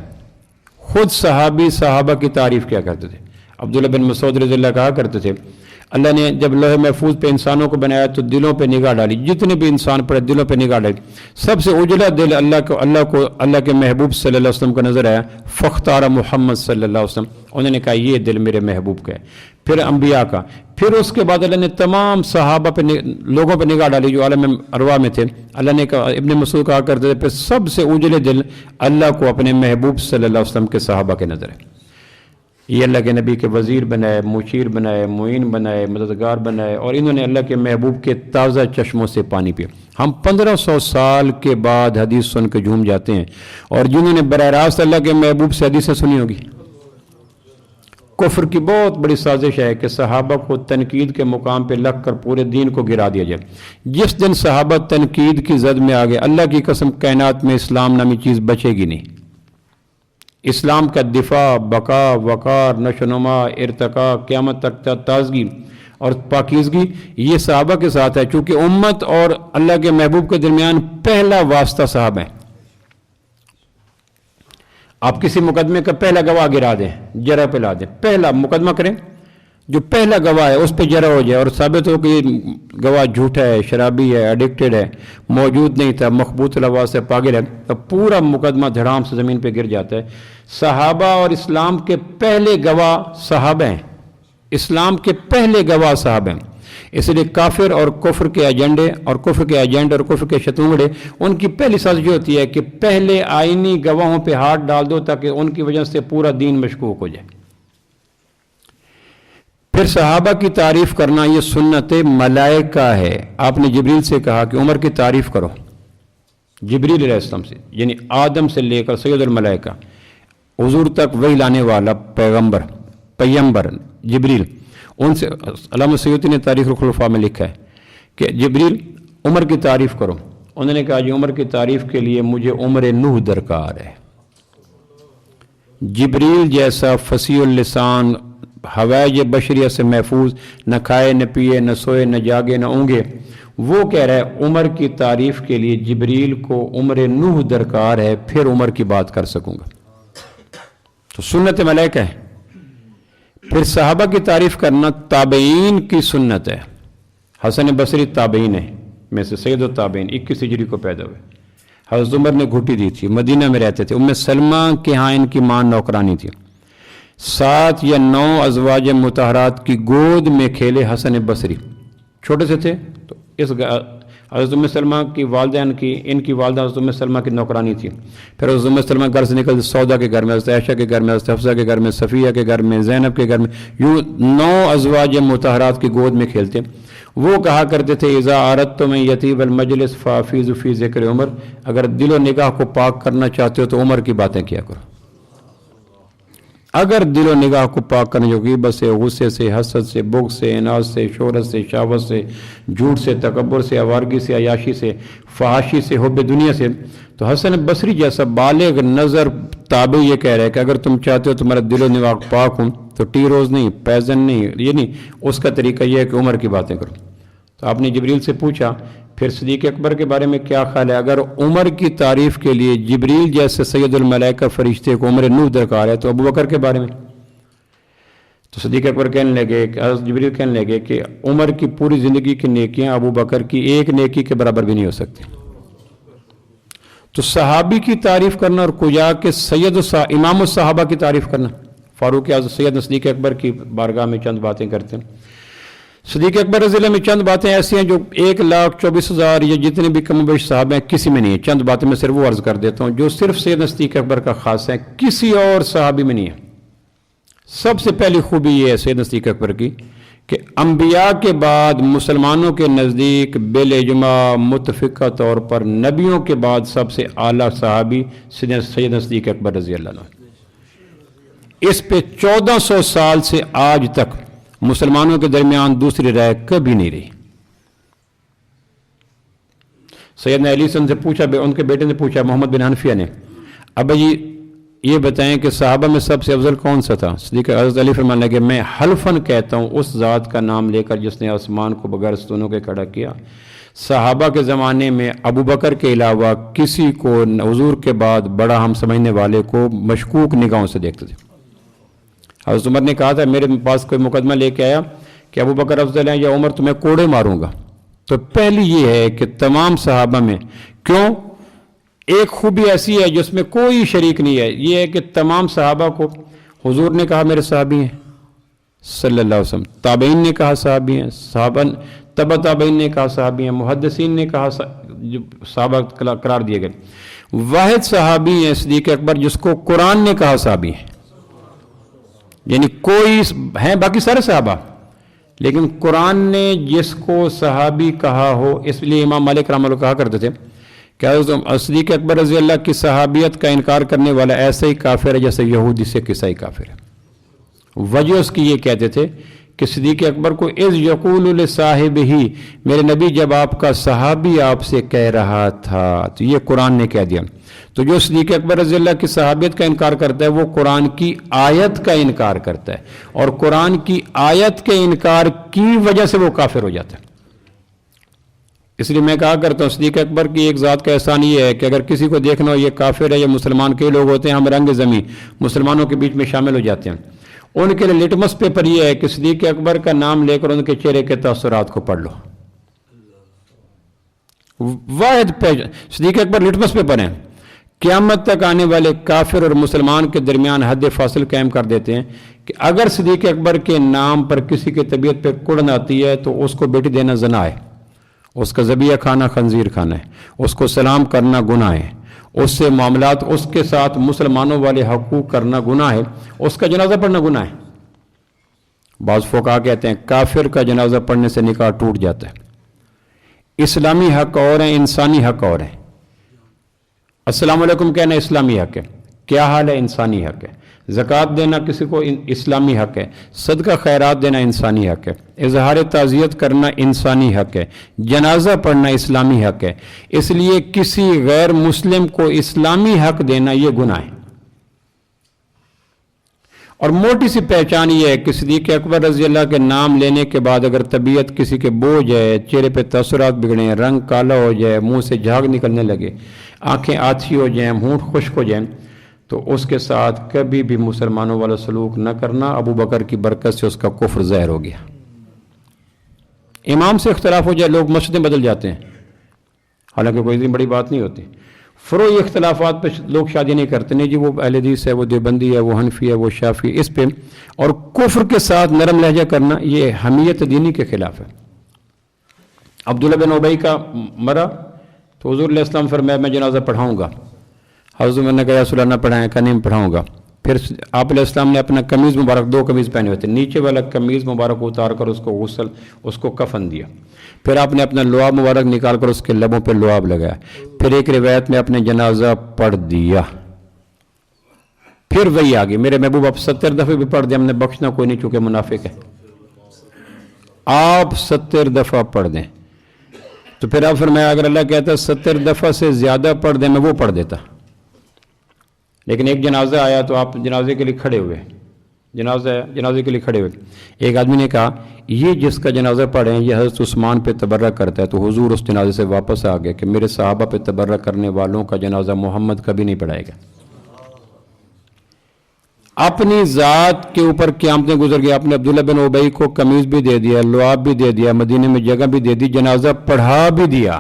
خود صحابی صحابہ کی تعریف کیا کرتے تھے؟ عبداللہ بن مسعود رضی اللہ کہا کرتے تھے اللہ نے جب لوح محفوظ پہ انسانوں کو بنایا تو دلوں پہ نگاہ ڈالی، جتنے بھی انسان پڑے دلوں پہ نگاہ ڈالی، سب سے اجلا دل اللہ کے محبوب صلی اللہ علیہ وسلم کا نظر آیا، فختار محمد صلی اللہ علیہ وسلم، انہوں نے کہا یہ دل میرے محبوب کا ہے۔ پھر انبیاء کا، پھر اس کے بعد اللہ نے تمام صحابہ پہ لوگوں پہ نگاہ ڈالی جو عالم ارواح میں تھے۔ اللہ نے کہا، ابن مسعود کہا کرتے تھے، پھر سب سے اجلے دل اللہ کو اپنے محبوب صلی اللہ علیہ وسلم کے صحابہ کے نظر ہے۔ یہ اللہ کے نبی کے وزیر بنائے، مشیر بنائے، معین بنائے، مددگار بنائے، اور انہوں نے اللہ کے محبوب کے تازہ چشموں سے پانی پیا۔ ہم 1500 سال کے بعد حدیث سن کے جھوم جاتے ہیں، اور جنہوں نے براہ راست اللہ کے محبوب سے حدیثیں سنی ہوگی۔ کفر کی بہت بڑی سازش ہے کہ صحابہ کو تنقید کے مقام پہ لگ کر پورے دین کو گرا دیا جائے۔ جس دن صحابہ تنقید کی زد میں آ گئے، اللہ کی قسم کائنات میں اسلام نامی چیز بچے گی نہیں۔ اسلام کا دفاع، بقا، وقار، نشوونما، ارتقاء، قیامت تک تازگی اور پاکیزگی یہ صحابہ کے ساتھ ہے، چونکہ امت اور اللہ کے محبوب کے درمیان پہلا واسطہ صحابہ ہیں۔ آپ کسی مقدمے کا پہلا گواہ گرا دیں، جرح پہ لا دیں، پہلا مقدمہ کریں، جو پہلا گواہ ہے اس پہ جرح ہو جائے اور ثابت ہو کہ یہ گواہ جھوٹا ہے، شرابی ہے، ایڈکٹڈ ہے، موجود نہیں تھا، مخبوط الحواس سے پاگل ہے، تو پورا مقدمہ دھڑام سے زمین پہ گر جاتا ہے۔ صحابہ اور اسلام کے پہلے گواہ صحابہ ہیں، اسلام کے پہلے گواہ صحابہ ہیں۔ اس لیے کافر اور کفر کے ایجنڈے اور کفر کے شتونگڑے، ان کی پہلی سازش یہ ہوتی ہے کہ پہلے آئینی گواہوں پہ ہاتھ ڈال دو تاکہ ان کی وجہ سے پورا دین مشکوک ہو جائے۔ پھر صحابہ کی تعریف کرنا یہ سنت ملائکہ ہے۔ آپ نے جبریل سے کہا کہ عمر کی تعریف کرو، جبریل علیہ السلام سے، یعنی آدم سے لے کر سید الملائکہ حضور تک وحی لانے والا پیغمبر جبریل، ان سے علامہ سیوطی نے تاریخ الخلفاء میں لکھا ہے کہ جبریل عمر کی تعریف کرو۔ انہوں نے کہا جی عمر کی تعریف کے لیے مجھے عمر نوح درکار ہے۔ جبریل جیسا فصیح اللسان، ہوائج بشریہ سے محفوظ، نہ کھائے نہ پیے نہ سوئے نہ جاگے نہ اونگے، وہ کہہ رہا ہے عمر کی تعریف کے لیے جبریل کو عمر نوح درکار ہے، پھر عمر کی بات کر سکوں گا۔ تو سنت ملائکہ ہے۔ پھر صحابہ کی تعریف کرنا تابعین کی سنت ہے۔ حسن بصری تابعین ہے میں سے سید التابعین، 21 ہجری کو پیدا ہوئے۔ حضرت عمر نے گھٹی دی تھی، مدینہ میں رہتے تھے، ام سلمہ کے ہاں ان کی ماں نوکرانی تھی۔ 7 یا 9 ازواج مطہرات کی گود میں کھیلے حسن بصری، چھوٹے سے تھے تو اس حضرت ام سلمہ کی والدہ ان کی والدہ حضرت ام سلمہ کی نوکرانی تھی۔ پھر حضرت ام سلمہ گھر سے نکل سودا کے گھر میں، حضرت عائشہ کے گھر میں، حضرت حفصہ کے گھر میں، صفیہ کے گھر میں، زینب کے گھر میں، یوں 9 ازواج مطہرات کی گود میں کھیلتے۔ وہ کہا کرتے تھے اذا اردتم ان یطیب المجلس فافیضوا فی ذکر عمر، اگر دل و نگاہ کو پاک کرنا چاہتے ہو تو عمر کی باتیں کیا کرو۔ اگر دل و نگاہ کو پاک کرنے جو غیبت سے، غصے سے، حسد سے، بغض سے، اناد سے، شہرت سے، شہوت سے، جھوٹ سے، تکبر سے، آوارگی سے، عیاشی سے، فحاشی سے، حب دنیا سے، تو حسن بصری جیسا بالغ نظر تابع یہ کہہ رہا ہے کہ اگر تم چاہتے ہو تمہارا دل و نگاہ پاک ہوں تو ٹی روز نہیں، پیزن نہیں، یہ نہیں، اس کا طریقہ یہ ہے کہ عمر کی باتیں کرو۔ تو آپ نے جبریل سے پوچھا پھر صدیق اکبر کے بارے میں کیا خیال ہے؟ اگر عمر کی تعریف کے لیے جبریل جیسے سید الملائکہ فرشتے کو عمر نوح درکار ہے تو ابو بکر کے بارے میں؟ تو صدیق اکبر کہنے لگے کہ حضرت جبریل کہنے لگے کہ عمر کی پوری زندگی کی نیکیاں ابو بکر کی ایک نیکی کے برابر بھی نہیں ہو سکتی۔ تو صحابی کی تعریف کرنا اور کجا کے امام الصحابہ کی تعریف کرنا، فاروق اعظم سید صدیق اکبر کی بارگاہ میں چند باتیں کرتے ہیں۔ صدیق اکبر رضی اللہ میں چند باتیں ایسی ہیں جو 1,24,000 یا جتنے بھی کم و بیش صحابہ ہیں کسی میں نہیں ہے۔ چند باتیں میں صرف وہ عرض کر دیتا ہوں جو صرف سید صدیق اکبر کا خاص ہے، کسی اور صحابی میں نہیں ہے۔ سب سے پہلی خوبی یہ ہے سید صدیق اکبر کی کہ انبیاء کے بعد مسلمانوں کے نزدیک بالاجماع متفقہ طور پر نبیوں کے بعد سب سے اعلیٰ صحابی سید صدیق اکبر رضی اللہ عنہ۔ اس پہ 1400 سال سے آج تک مسلمانوں کے درمیان دوسری رائے کبھی نہیں رہی۔ سیدنا علی سے پوچھا، ان کے بیٹے نے پوچھا محمد بن حنفیہ نے، ابا یہ بتائیں کہ صحابہ میں سب سے افضل کون سا تھا؟ صدیق حضرت علی فرمانے لگے میں حلفاً کہتا ہوں اس ذات کا نام لے کر جس نے آسمان کو بغیر ستونوں کے کھڑا کیا، صحابہ کے زمانے میں ابو بکر کے علاوہ کسی کو حضور کے بعد بڑا ہم سمجھنے والے کو مشکوک نگاہوں سے دیکھتے تھے۔ حضرت عمر نے کہا تھا میرے پاس کوئی مقدمہ لے کے آیا کہ ابو بکر افضل ہیں یا عمر، تمہیں کوڑے ماروں گا۔ تو پہلی یہ ہے کہ تمام صحابہ میں کیوں ایک خوبی ایسی ہے جس میں کوئی شریک نہیں ہے، یہ ہے کہ تمام صحابہ کو حضور نے کہا میرے صحابی ہیں صلی اللہ علیہ وسلم، تابعین نے کہا صحابی ہیں، صحابہ تبع تابعین نے کہا صحابی ہیں، محدثین نے کہا صحابہ قرار دیے گئے۔ واحد صحابی ہیں صدیق اکبر جس کو قرآن نے کہا صحابی ہیں۔ یعنی کوئی ہیں باقی سارے صحابہ، لیکن قرآن نے جس کو صحابی کہا ہو، اس لیے امام مالک رحمہ اللہ کہا کرتے تھے کہ صدیق اکبر رضی اللہ کی صحابیت کا انکار کرنے والا ایسا ہی کافر ہے جیسے یہودی سے عیسائی کافر ہے۔ وجہ اس کی یہ کہتے تھے کہ صدیق اکبر کو اذ یقول لصاحب ہی، میرے نبی جب آپ کا صحابی آپ سے کہہ رہا تھا، تو یہ قرآن نے کہہ دیا۔ تو جو صدیق اکبر رضی اللہ کی صحابیت کا انکار کرتا ہے وہ قرآن کی آیت کا انکار کرتا ہے، اور قرآن کی آیت کے انکار کی وجہ سے وہ کافر ہو جاتا ہے۔ اس لیے میں کہا کرتا ہوں صدیق اکبر کی ایک ذات کا احسان یہ ہے کہ اگر کسی کو دیکھنا ہو یہ کافر ہے یا مسلمان، کے لوگ ہوتے ہیں ہم رنگ زمین مسلمانوں کے بیچ میں شامل ہو جاتے ہیں، ان کے لیے لٹمس پیپر یہ ہے کہ صدیق اکبر کا نام لے کر ان کے چہرے کے تاثرات کو پڑھ لو۔ واحد صدیق اکبر لٹمس پیپر ہیں، قیامت تک آنے والے کافر اور مسلمان کے درمیان حد فاصل قائم کر دیتے ہیں کہ اگر صدیق اکبر کے نام پر کسی کی طبیعت پہ کڑن آتی ہے تو اس کو بیٹی دینا زنا ہے، اس کا ذبیحہ کھانا خنزیر کھانا ہے، اس کو سلام کرنا گناہ ہے، اس سے معاملات اس کے ساتھ مسلمانوں والے حقوق کرنا گناہ ہے، اس کا جنازہ پڑھنا گناہ ہے۔ بعض فقہا کہتے ہیں کافر کا جنازہ پڑھنے سے نکاح ٹوٹ جاتا ہے۔ اسلامی حق اور ہیں، انسانی حق اور ہیں۔ السلام علیکم کہنا اسلامی حق ہے، کیا حال ہے؟ انسانی حق ہے۔ زکوٰۃ دینا کسی کو اسلامی حق ہے، صدقہ خیرات دینا انسانی حق ہے، اظہار تعزیت کرنا انسانی حق ہے، جنازہ پڑھنا اسلامی حق ہے۔ اس لیے کسی غیر مسلم کو اسلامی حق دینا یہ گناہ ہے۔ اور موٹی سی پہچان یہ ہے کہ صدیق اکبر رضی اللہ کے نام لینے کے بعد اگر طبیعت کسی کے بوجھ ہے، چہرے پہ تاثرات بگڑیں، رنگ کالا ہو جائے، منہ سے جھاگ نکلنے لگے، آنکھیں آتھی ہو جائیں، ہونٹ خشک ہو جائیں، تو اس کے ساتھ کبھی بھی مسلمانوں والا سلوک نہ کرنا۔ ابو بکر کی برکت سے اس کا کفر ظاہر ہو گیا۔ امام سے اختلاف ہو جائے لوگ مسجدیں بدل جاتے ہیں، حالانکہ کوئی اتنی بڑی بات نہیں ہوتی۔ فروعی اختلافات پہ لوگ شادی نہیں کرتے، نہیں جی وہ اہل حدیث ہے، وہ دیوبندی ہے، وہ حنفی ہے، وہ شافعی، اس پہ اور کفر کے ساتھ نرم لہجہ کرنا یہ حمیت دینی کے خلاف ہے۔ عبداللہ بن ابی کا مرا تو حضور علیہ السلام فرمایا میں جنازہ پڑھاؤں گا۔ حضرت نے کہا یا رسول اللہ نہ پڑھائیں، کہ نہیں پڑھاؤں گا۔ پھر آپ علیہ السلام نے اپنا قمیض مبارک، دو قمیض پہنے ہوئے تھے، نیچے والا قمیض مبارک اتار کر اس کو غسل، اس کو کفن دیا۔ پھر آپ نے اپنا لعاب مبارک نکال کر اس کے لبوں پہ لعاب لگایا۔ پھر ایک روایت میں اپنے جنازہ پڑھ دیا۔ پھر وہی آگے میرے محبوب آپ 70 دفعہ بھی پڑھ دیں، ہم نے بخشنا کوئی نہیں چونکہ منافق ہے۔ آپ 70 دفعہ پڑھ دیں تو پھر آپ فرمایا اگر اللہ کہتا ہے 70 دفعہ سے زیادہ پڑھ دیں میں وہ پڑھ دیتا، لیکن ایک جنازہ آیا تو آپ جنازے کے لیے کھڑے ہوئے، جنازہ ہے جنازے کے لیے کھڑے ہوئے۔ ایک آدمی نے کہا یہ جس کا جنازہ پڑھیں یہ حضرت عثمان پہ تبرک کرتا ہے، تو حضور اس جنازے سے واپس آ گئے کہ میرے صحابہ پہ تبرک کرنے والوں کا جنازہ محمد کبھی نہیں پڑھائے گا۔ اپنی ذات کے اوپر قیامتیں گزر گئی۔ آپ نے عبداللہ بن ابی کو قمیض بھی دے دیا، لعاب بھی دے دیا، مدینے میں جگہ بھی دے دی، جنازہ پڑھا بھی دیا،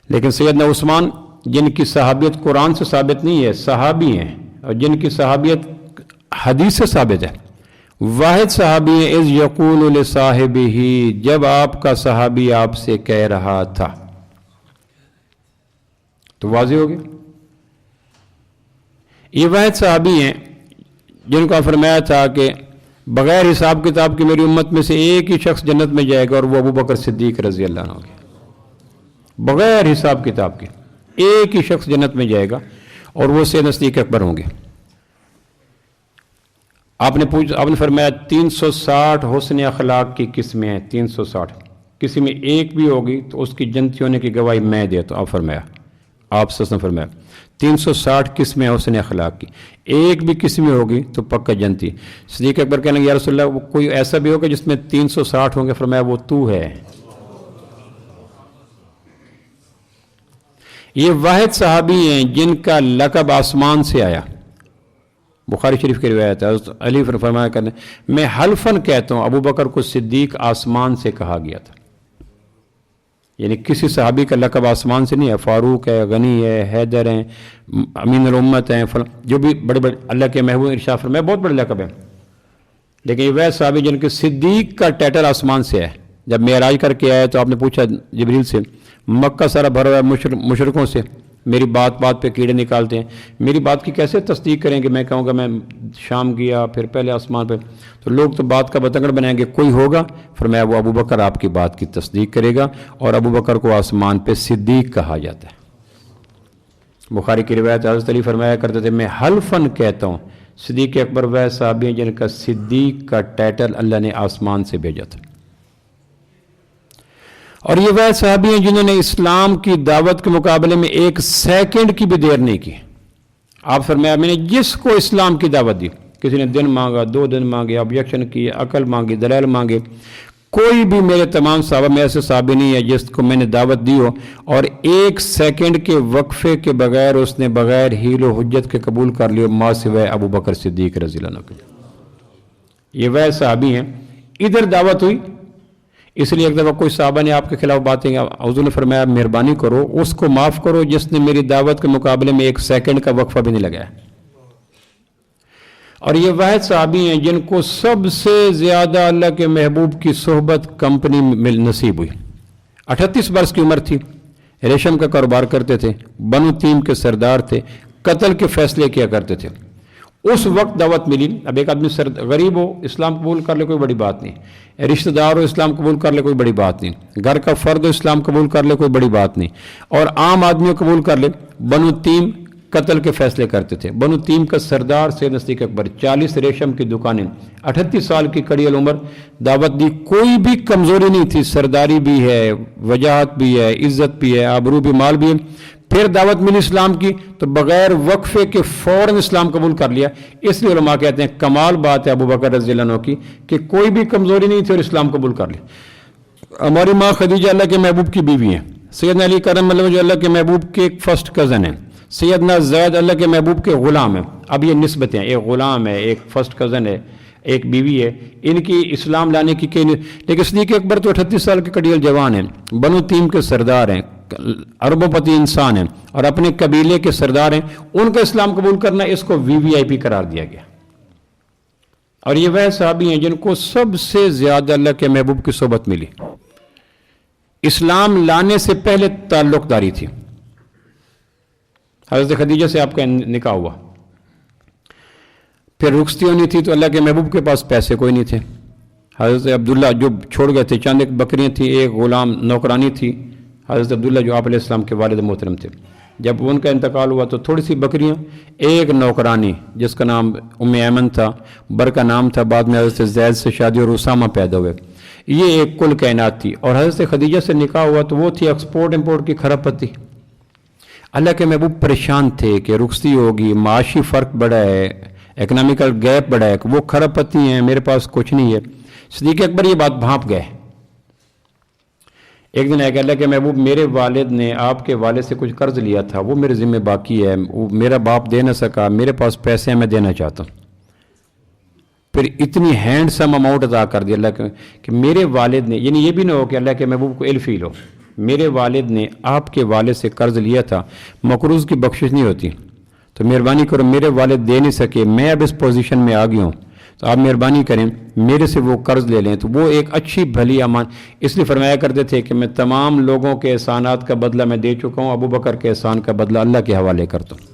لیکن سیدنا عثمان جن کی صحابیت قرآن سے ثابت نہیں ہے، صحابی ہیں، اور جن کی صحابیت حدیث سے ثابت ہے، واحد صحابی ہیں اذ یقول لصاحبہ، جب آپ کا صحابی آپ سے کہہ رہا تھا، تو واضح ہو گیا یہ واحد صحابی ہیں جن کا فرمایا تھا کہ بغیر حساب کتاب کی میری امت میں سے ایک ہی شخص جنت میں جائے گا اور وہ ابو بکر صدیق رضی اللہ عنہ ہوگا۔ بغیر حساب کتاب کے ایک ہی شخص جنت میں جائے گا اور وہ سیدنا صدیق اکبر ہوں گے۔ آپ نے فرمایا 360 حسن اخلاق کی قسمیں ہیں، 360 کسی میں ایک بھی ہوگی تو اس کی جنتی ہونے کی گواہی میں دیتا ہوں۔ آپ فرمایا، آپ سچ نے فرمایا 360 قسمیں حسن اخلاق کی، ایک بھی قسم میں ہوگی تو پکا جنتی۔ صدیق اکبر کہنے لگے یا رسول اللہ وہ کوئی ایسا بھی ہوگا جس میں 360 ہوں گے؟ فرمایا وہ تو ہے۔ یہ واحد صحابی ہیں جن کا لقب آسمان سے آیا، بخاری شریف کی روایت ہے، حضرت علی فرمایا کرنے میں حلفاً کہتا ہوں ابو بکر کو صدیق آسمان سے کہا گیا تھا، یعنی کسی صحابی کا لقب آسمان سے نہیں ہے، فاروق ہے، غنی ہے، حیدر ہیں، امین الامت ہیں، جو بھی بڑے بڑے اللہ کے محبوب ارشاد فرمایا بہت بڑے لقب ہیں، لیکن یہ وہ صحابی جن کے صدیق کا ٹائٹل آسمان سے ہے۔ جب معراج کر کے آئے تو آپ نے پوچھا جبریل سے، مکہ سارا بھرا ہوا ہے مشرکوں سے، میری بات بات پہ کیڑے نکالتے ہیں. میری بات کی کیسے تصدیق کریں گے؟ میں کہوں گا میں شام گیا پھر پہلے آسمان پہ، تو لوگ تو بات کا بتنگڑ بنائیں گے. کوئی ہوگا، فرمایا وہ ابو بکر آپ کی بات کی تصدیق کرے گا. اور ابو بکر کو آسمان پہ صدیق کہا جاتا ہے. بخاری کی روایت حضرت علی فرمایا کرتے تھے میں حلفاً کہتا ہوں صدیق اکبر وہ صحابی ہیں جن کا صدیق کا ٹائٹل اللہ نے آسمان سے بھیجا تھا. اور یہ وہ صحابی ہیں جنہوں نے اسلام کی دعوت کے مقابلے میں ایک سیکنڈ کی بھی دیر نہیں کی. آپ فرمایا میں نے جس کو اسلام کی دعوت دی، کسی نے دن مانگا، 2 دن مانگے، آبجیکشن کی، عقل مانگی، دلائل مانگے، کوئی بھی میرے تمام صحابہ میں ایسے صحابی نہیں ہے جس کو میں نے دعوت دی ہو اور ایک سیکنڈ کے وقفے کے بغیر اس نے بغیر حیل و حجت کے قبول کر لیو ما سوائے ابو بکر صدیق رضی اللہ عنہ. یہ وہ صحابی ہیں. ادھر دعوت ہوئی، اس لیے ایک دفعہ کوئی صحابہ نے آپ کے خلاف باتیں، حضور نے فرمایا مہربانی کرو اس کو معاف کرو جس نے میری دعوت کے مقابلے میں ایک سیکنڈ کا وقفہ بھی نہیں لگایا. اور یہ واحد صحابی ہیں جن کو سب سے زیادہ اللہ کے محبوب کی صحبت کمپنی نصیب ہوئی. 38 برس کی عمر تھی، ریشم کا کاروبار کرتے تھے، بنو تیم کے سردار تھے، قتل کے فیصلے کیا کرتے تھے. اس وقت دعوت ملی. اب ایک آدمی غریب ہو اسلام قبول کر لے کوئی بڑی بات نہیں، رشتہ دار ہو اسلام قبول کر لے کوئی بڑی بات نہیں، گھر کا فرد ہو اسلام قبول کر لے کوئی بڑی بات نہیں، اور عام آدمی قبول کر لے. بنو تیم قتل کے فیصلے کرتے تھے. بنو تیم کا سردار سید صدیق اکبر، 40 ریشم کی دکانیں، 38 سال کی کڑی العمر، دعوت دی. کوئی بھی کمزوری نہیں تھی، سرداری بھی ہے، وجاہت بھی ہے، عزت بھی ہے، آبرو بھی، مال بھی ہے. پھر دعوت ملی اسلام کی تو بغیر وقفے کے فوراً اسلام قبول کر لیا. اس لیے علماء کہتے ہیں کمال بات ہے ابو بکر رضی اللہ عنہ کی کہ کوئی بھی کمزوری نہیں تھی اور اسلام قبول کر لیا. ہماری ماں خدیجہ اللہ کے محبوب کی بیوی ہیں، سیدنا علی کرم اللہ وجہ اللہ کے محبوب کے ایک فرسٹ کزن ہیں، سیدنا زید اللہ کے محبوب کے غلام ہیں. اب یہ نسبتیں، ایک غلام ہے، ایک فرسٹ کزن ہے، ایک بیوی ہے، ان کی اسلام لانے کی لیکن صدیق اکبر تو 38 سال کے کڑیل جوان ہیں، بنو تیم کے سردار ہیں، اربوں پتی انسان ہیں اور اپنے قبیلے کے سردار ہیں. ان کا اسلام قبول کرنا اس کو VVIP قرار دیا گیا. اور یہ وہ صحابی ہیں جن کو سب سے زیادہ اللہ کے محبوب کی صحبت ملی. اسلام لانے سے پہلے تعلق داری تھی. حضرت خدیجہ سے آپ کا نکاح ہوا، پھر رخصتی ہونی تھی تو اللہ کے محبوب کے پاس پیسے کوئی نہیں تھے. حضرت عبداللہ جو چھوڑ گئے تھے، چند ایک بکریاں تھیں، ایک غلام نوکرانی تھی. حضرت عبداللہ جو آپ علیہ السلام کے والد محترم تھے، جب ان کا انتقال ہوا تو تھوڑی سی بکریاں، ایک نوکرانی جس کا نام ایمن تھا، بر کا نام تھا، بعد میں حضرت زید سے شادی اور اسامہ پیدا ہوئے. یہ ایک کل کائنات تھی. اور حضرت خدیجہ سے نکاح ہوا تو وہ تھی ایکسپورٹ امپورٹ کی کھرب پتی. اللہ کے محبوب پریشان تھے کہ رخصتی ہوگی، معاشی فرق بڑا ہے، اکنامیکل گیپ بڑا ہے، وہ کھرب پتی ہیں، میرے پاس کچھ نہیں ہے. صدیق اکبر یہ بات بھانپ گئے. ایک دن ہے کہ اللہ کے محبوب میرے والد نے آپ کے والد سے کچھ قرض لیا تھا، وہ میرے ذمہ باقی ہے، وہ میرا باپ دے نہ سکا، میرے پاس پیسے ہیں، میں دینا چاہتا ہوں. پھر اتنی ہینڈ سم اماؤنٹ ادا کر دی اللہ کے کہ میرے والد نے، یعنی یہ بھی نہ ہو کہ اللہ کے محبوب کو الفیل ہو، میرے والد نے آپ کے والد سے قرض لیا تھا، مقروض کی بخشش نہیں ہوتی، تو مہربانی کرو، میرے والد دے نہیں سکے، میں اب اس پوزیشن میں آ گیا ہوں، تو آپ مہربانی کریں میرے سے وہ قرض لے لیں. تو وہ ایک اچھی بھلی امان، اس لیے فرمایا کرتے تھے کہ میں تمام لوگوں کے احسانات کا بدلہ میں دے چکا ہوں، ابو بکر کے احسان کا بدلہ اللہ کے حوالے کرتا ہوں.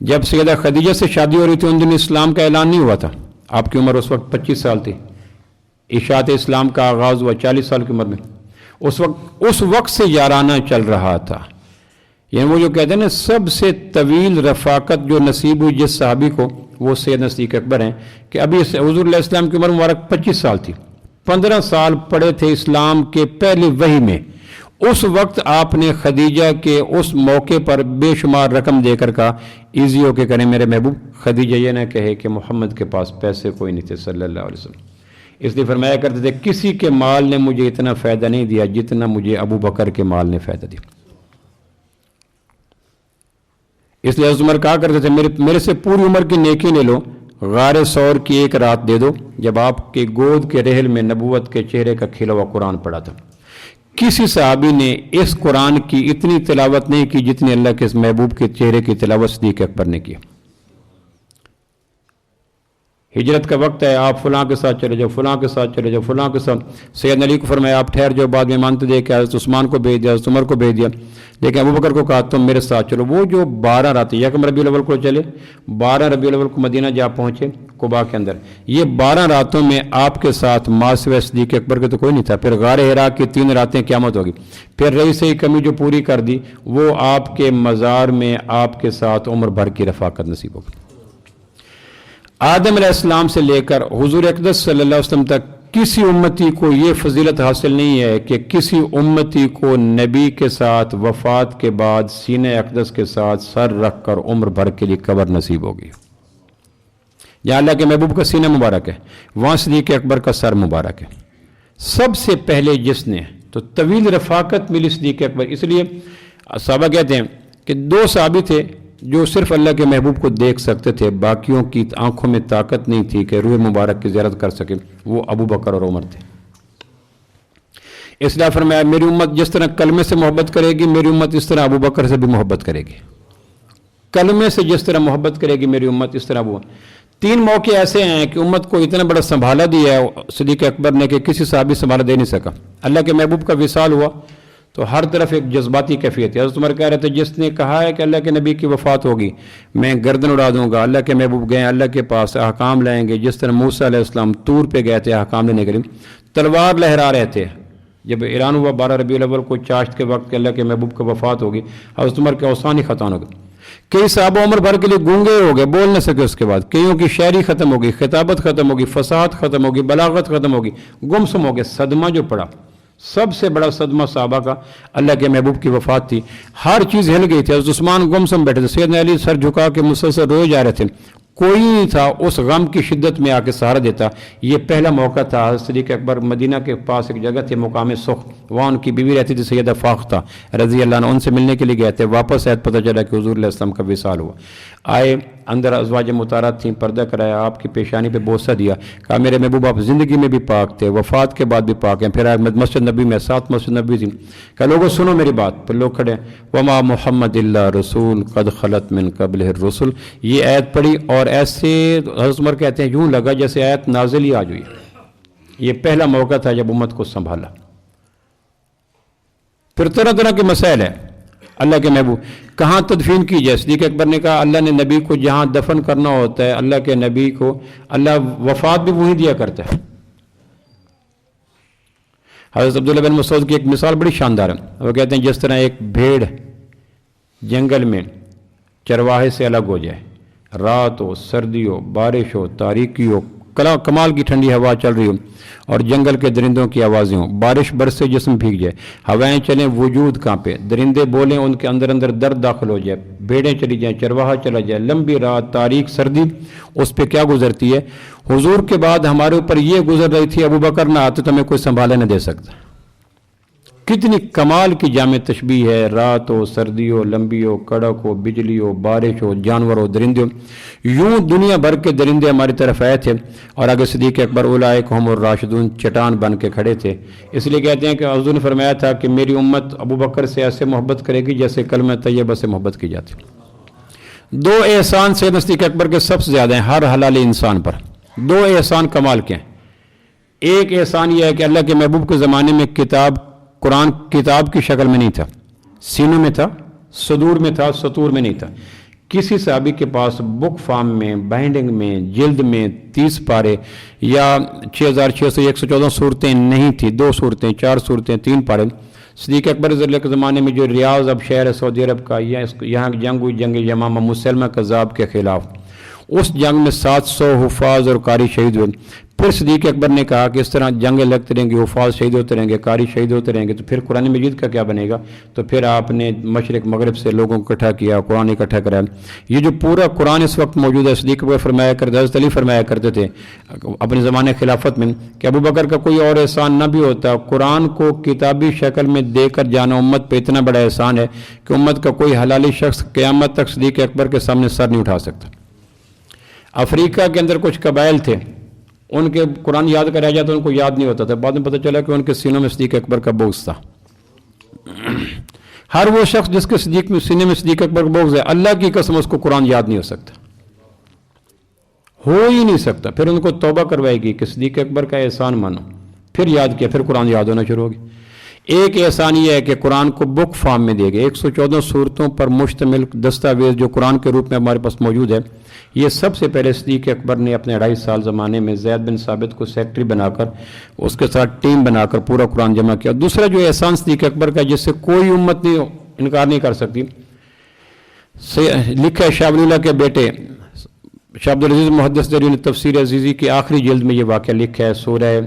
جب سیدہ خدیجہ سے شادی ہو رہی تھی ان دن اسلام کا اعلان نہیں ہوا تھا. آپ کی عمر اس وقت 25 سال تھی. اشاعت اسلام کا آغاز ہوا 40 سال کی عمر میں. اس وقت سے یارانہ چل رہا تھا. یعنی وہ جو کہتے ہیں نا سب سے طویل رفاقت جو نصیب ہوئی جس صحابی کو، وہ سیدنا صدیق اکبر ہیں کہ ابھی حضور علیہ السلام کی عمر مبارک 25 سال تھی. 15 سال پڑے تھے اسلام کے پہلی وحی میں. اس وقت آپ نے خدیجہ کے اس موقع پر بے شمار رقم دے کر کہا ایزی ہو کے کریں میرے محبوب، خدیجہ یہ نہ کہے کہ محمد کے پاس پیسے کوئی نہیں تھے صلی اللہ علیہ وسلم. اس لیے فرمایا کرتے تھے کسی کے مال نے مجھے اتنا فائدہ نہیں دیا جتنا مجھے ابو بکر کے مال نے فائدہ دیا. اس لیے حضرت عمر کہا کرتے تھے میرے سے پوری عمر کی نیکی لے لو، غار ثور کی ایک رات دے دو جب آپ کے گود کے رحل میں نبوت کے چہرے کا کھلا ہوا قرآن پڑھا تھا. کسی صحابی نے اس قرآن کی اتنی تلاوت نہیں کی جتنی اللہ کے اس محبوب کے چہرے کی تلاوت صدیق اکبر نے کی. ہجرت کا وقت ہے، آپ فلاں کے ساتھ چلے جاؤ، فلاں کے ساتھ چلے جاؤ، فلاں کے ساتھ. سیدنا علی کو فرمایا آپ ٹھہر جاؤ، بعد میں مانتے دے کہ حضرت عثمان کو بھیج دیا، حضرت عمر کو بھیج دیا، لیکن ابوبکر کو کہا تم میرے ساتھ چلو. وہ جو 12 راتیں یکم ربیع الاول کو چلے، 12 ربیع الاول کو مدینہ جا پہنچے قباء کے اندر. یہ 12 راتوں میں آپ کے ساتھ ماں سوائے صدیق اکبر کے تو کوئی نہیں تھا. پھر غار حرا کی 3 راتیں قیامت ہوگی. پھر رہی سے کمی جو پوری کر دی وہ آپ کے مزار میں آپ کے ساتھ عمر بھر کی رفاقت نصیب ہوگی. آدم علیہ السلام سے لے کر حضور اقدس صلی اللہ علیہ وسلم تک کسی امتی کو یہ فضیلت حاصل نہیں ہے کہ کسی امتی کو نبی کے ساتھ وفات کے بعد سینہ اقدس کے ساتھ سر رکھ کر عمر بھر کے لیے قبر نصیب ہوگی. جہاں اللہ کے محبوب کا سینہ مبارک ہے وہاں صدیق اکبر کا سر مبارک ہے. سب سے پہلے جس نے تو طویل رفاقت ملی صدیق اکبر. اس لیے صحابہ کہتے ہیں کہ 2 صحابی تھے جو صرف اللہ کے محبوب کو دیکھ سکتے تھے، باقیوں کی آنکھوں میں طاقت نہیں تھی کہ روح مبارک کی زیارت کر سکے. وہ ابو بکر اور عمر تھے. اس لیے فرمایا میری امت جس طرح کلمے سے محبت کرے گی میری امت اس طرح ابو بکر سے بھی محبت کرے گی. کلمے سے جس طرح محبت کرے گی میری امت اس طرح وہ. 3 موقع ایسے ہیں کہ امت کو اتنا بڑا سنبھالا دیا ہے صدیق اکبر نے کہ کسی صحابی سنبھالا دے نہیں سکا. اللہ کے محبوب کا وصال ہوا تو ہر طرف ایک جذباتی کیفیت ہے. حضرت عمر کہہ رہے تھے جس نے کہا ہے کہ اللہ کے نبی کی وفات ہوگی میں گردن اڑا دوں گا. اللہ کے محبوب گئے اللہ کے پاس احکام لائیں گے. جس طرح موسیٰ علیہ السلام طور پہ گئے تھے احکام لینے کے لیے، تلوار لہرا رہے تھے. جب اعلان ہوا 12 ربیع الاول کو چاشت کے وقت کہ اللہ کے محبوب کی وفات ہوگی، حضرت عمر کے اوسان ہی ختم ہو گئے. کئی صحابہ عمر بھر کے لیے گونگے ہو گئے، بول نہ سکے. اس کے بعد کئیوں کی شاعری ختم ہوگی، خطابت ختم ہوگی، فصاحت ختم ہوگی، بلاغت ختم ہوگی، گمسم ہو گئے. صدمہ جو پڑا، سب سے بڑا صدمہ صحابہ کا اللہ کے محبوب کی وفات تھی. ہر چیز ہل گئی تھی. حضرت عثمان گمسم بیٹھے تھے، سیدنا علی سر جھکا کے مسلسل روئے جا رہے تھے. کوئی نہیں تھا اس غم کی شدت میں آ کے سہارا دیتا. یہ پہلا موقع تھا. حضرت صدیق اکبر مدینہ کے پاس ایک جگہ تھی مقام سخ، وہاں ان کی بیوی رہتی تھی سیدہ فاختہ رضی اللہ عنہ. ان سے ملنے کے لیے گئے تھے. واپس آئے پتہ چلا کہ حضور علیہ السلام کا وصال ہوا. آئے اندر ازواج مطہرات تھیں، پردہ کرایا، آپ کی پیشانی پہ بوسہ دیا، کہا میرے محبوب آپ زندگی میں بھی پاک تھے، وفات کے بعد بھی پاک ہیں. پھر آئے مسجد نبی میں، 7 مسجد نبی تھی. کہا لوگوں سنو میری بات. پھر لوگ کھڑے وما محمد اللہ رسول قد خلت من قبلہ الرسل. یہ آیت پڑھی اور ایسے حضرت عمر کہتے ہیں یوں لگا جیسے آیت نازل ہی آج ہوئی. یہ پہلا موقع تھا جب امت کو سنبھالا. پھر طرح طرح کے مسائل ہیں. اللہ کے محبوب کہاں تدفین کی جائے. صدیق اکبر نے کہا اللہ نے نبی کو جہاں دفن کرنا ہوتا ہے، اللہ کے نبی کو اللہ وفات بھی وہی دیا کرتا ہے. حضرت عبداللہ بن مسعود کی ایک مثال بڑی شاندار ہے. وہ کہتے ہیں جس طرح ایک بھیڑ جنگل میں چرواہے سے الگ ہو جائے، رات ہو، سردی ہو، بارش ہو، تاریکی ہو، کمال کی ٹھنڈی ہوا چل رہی ہو اور جنگل کے درندوں کی آوازیں ہوں، بارش برسے جسم بھیگ جائے، ہوائیں چلیں وجود کانپے، درندے بولیں ان کے اندر اندر درد داخل ہو جائے، بھیڑیں چلی جائیں، چرواہا چلا جائے، لمبی رات، تاریک سردی اس پہ کیا گزرتی ہے. حضور کے بعد ہمارے اوپر یہ گزر رہی تھی، ابو بکر نہ آتے تو ہمیں کوئی سنبھالے نہ دے سکتا. کتنی کمال کی جامع تشبیہ ہے. رات ہو، سردی ہو، لمبی ہو، کڑک ہو، بجلی ہو، بارش ہو، جانور ہو، درندے ہو. یوں دنیا بھر کے درندے ہماری طرف آئے تھے اور آگے صدیق اکبر اولئک ہم الراشدون چٹان بن کے کھڑے تھے. اس لیے کہتے ہیں کہ حضور نے فرمایا تھا کہ میری امت ابو بکر سے ایسے محبت کرے گی جیسے کلمہ طیبہ سے محبت کی جاتی. 2 احسان سیدنا صدیق اکبر کے سب سے زیادہ ہیں ہر حلال انسان پر. 2 احسان کمال کے ہیں. ایک احسان یہ ہے کہ اللہ کے محبوب کے زمانے میں قرآن کتاب کی شکل میں نہیں تھا، سینوں میں تھا، صدور میں تھا، سطور میں نہیں تھا. کسی صحابی کے پاس بک فارم میں، بائنڈنگ میں، جلد میں 30 پارے یا 6614 صورتیں نہیں تھی. 2 صورتیں، 4 صورتیں، 3 پارے. صدیق اکبر رضی اللہ کے زمانے میں جو ریاض اب شہر ہے سعودی عرب کا، یہاں جنگ ہوئی، جنگ یمامہ مسلمہ کذاب کے خلاف. اس جنگ میں 700 حفاظ اور قاری شہید ہوئے. پھر صدیق اکبر نے کہا کہ اس طرح جنگیں لگتے رہیں گے، حفاظ شہید ہوتے رہیں گے، قاری شہید ہوتے رہیں گے تو پھر قرآن مجید کا کیا بنے گا. تو پھر آپ نے مشرق مغرب سے لوگوں کو اکٹھا کیا، قرآن اکٹھا کرایا. یہ جو پورا قرآن اس وقت موجود ہے، صدیق اکبر فرمایا کرتے، حضرت علی فرمایا کرتے تھے اپنے زمانے خلافت میں کہ ابو بکر کا کوئی اور احسان نہ بھی ہوتا، قرآن کو کتابی شکل میں دے کر جانا امت پہ اتنا بڑا احسان ہے کہ امت کا کوئی حلالی شخص قیامت تک صدیق اکبر کے سامنے سر نہیں اٹھا سکتا. افریقہ کے اندر کچھ قبائل تھے، ان کے قرآن یاد کرایا جاتا ان کو یاد نہیں ہوتا تھا. بعد میں پتہ چلا کہ ان کے سینوں میں صدیق اکبر کا بغض تھا. ہر وہ شخص جس کے سینے میں صدیق اکبر کا بغض ہے، اللہ کی قسم اس کو قرآن یاد نہیں ہو سکتا. ہو ہی نہیں سکتا. پھر ان کو توبہ کروائے گی کہ صدیق اکبر کا احسان مانو. پھر یاد کیا, پھر قرآن یاد ہونا شروع ہوگی. ایک احسان یہ ہے کہ قرآن کو بک فارم میں دے گئے. 114 صورتوں پر مشتمل دستاویز جو قرآن کے روپ میں ہمارے پاس موجود ہے, یہ سب سے پہلے صدیق اکبر نے اپنے 2.5 سال زمانے میں زید بن ثابت کو سیکٹری بنا کر اس کے ساتھ ٹیم بنا کر پورا قرآن جمع کیا. دوسرا جو احسان صدیق اکبر کا جس سے کوئی امت نہیں انکار نہیں کر سکتی, لکھا ہے شاہ ولی اللہ کے بیٹے شاہ عبدالعزیز محدث دہلوی نے تفسیر عزیزی کی آخری جلد میں یہ واقعہ لکھا ہے سورہ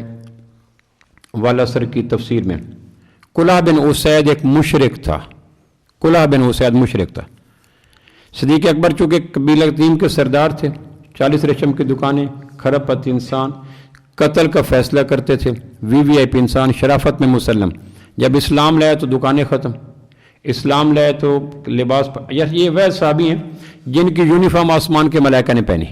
والعصر کی تفسیر میں. کلہ بن اسید ایک مشرک تھا. کلہ بن اسید مشرک تھا. صدیق اکبر چونکہ قبیلہ تیم کے سردار تھے, 40 ریشم کی دکانیں, کھرب پتی انسان, قتل کا فیصلہ کرتے تھے, وی آئی پی انسان, شرافت میں مسلم. جب اسلام لائے تو دکانیں ختم, اسلام لائے تو لباس. یہ وہ صحابی ہیں جن کی یونیفارم آسمان کے ملائکہ نے پہنی.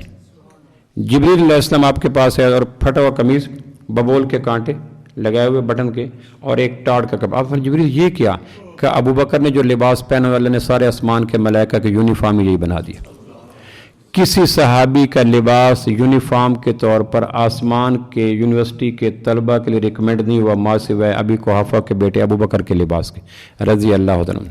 جبریل علیہ السلام آپ کے پاس ہے اور پھٹا ہوا قمیض, ببول کے کانٹے لگائے ہوئے بٹن کے, اور ایک ٹاڑ کا کپڑا. آپ جبریل یہ کیا کہ ابو بکر نے جو لباس پہنا اللہ نے سارے آسمان کے ملائکہ کے یونیفارم یہی بنا دیا. کسی صحابی کا لباس یونیفارم کے طور پر آسمان کے یونیورسٹی کے طلبہ کے لیے ریکمنڈ نہیں ہوا ماں سوائے ابی قحافہ کے بیٹے ابو بکر کے لباس کے رضی اللہ عنہ.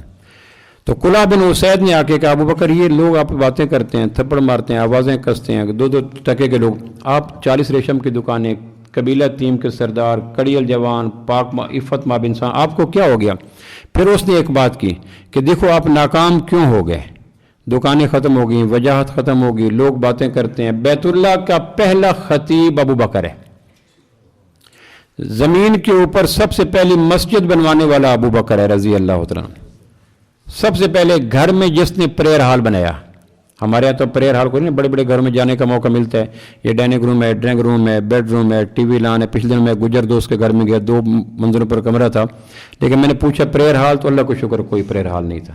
تو کلہ بن اسید نے آ کے کہا ابو بکر یہ لوگ آپ باتیں کرتے ہیں, تھپڑ مارتے ہیں, آوازیں کستے ہیں, 2 ٹکے کے لوگ, آپ 40 ریشم کی دکانیں, قبیلہ تیم کے سردار, کڑیل جوان, پاک عفت ماب انسان, آپ کو کیا ہو گیا؟ پھر اس نے ایک بات کی کہ دیکھو آپ ناکام کیوں ہو گئے, دکانیں ختم ہو گئیں, وجاہت ختم ہو گئی, لوگ باتیں کرتے ہیں. بیت اللہ کا پہلا خطیب ابو بکر ہے. زمین کے اوپر سب سے پہلی مسجد بنوانے والا ابو بکر ہے رضی اللہ عنہ. سب سے پہلے گھر میں جس نے پریئر ہال بنایا. ہمارے یہاں تو پریئر ہال کو نہیں, بڑے بڑے گھر میں جانے کا موقع ملتا ہے. یہ ڈائننگ روم ہے, ڈرائنگ روم ہے, بیڈ روم ہے, ٹی وی لان ہے. پچھلے دن میں گجر دوست کے گھر میں گیا, 2 منزلوں پر کمرہ تھا, لیکن میں نے پوچھا پریئر ہال, تو اللہ کو شکر کوئی پریئر ہال نہیں تھا.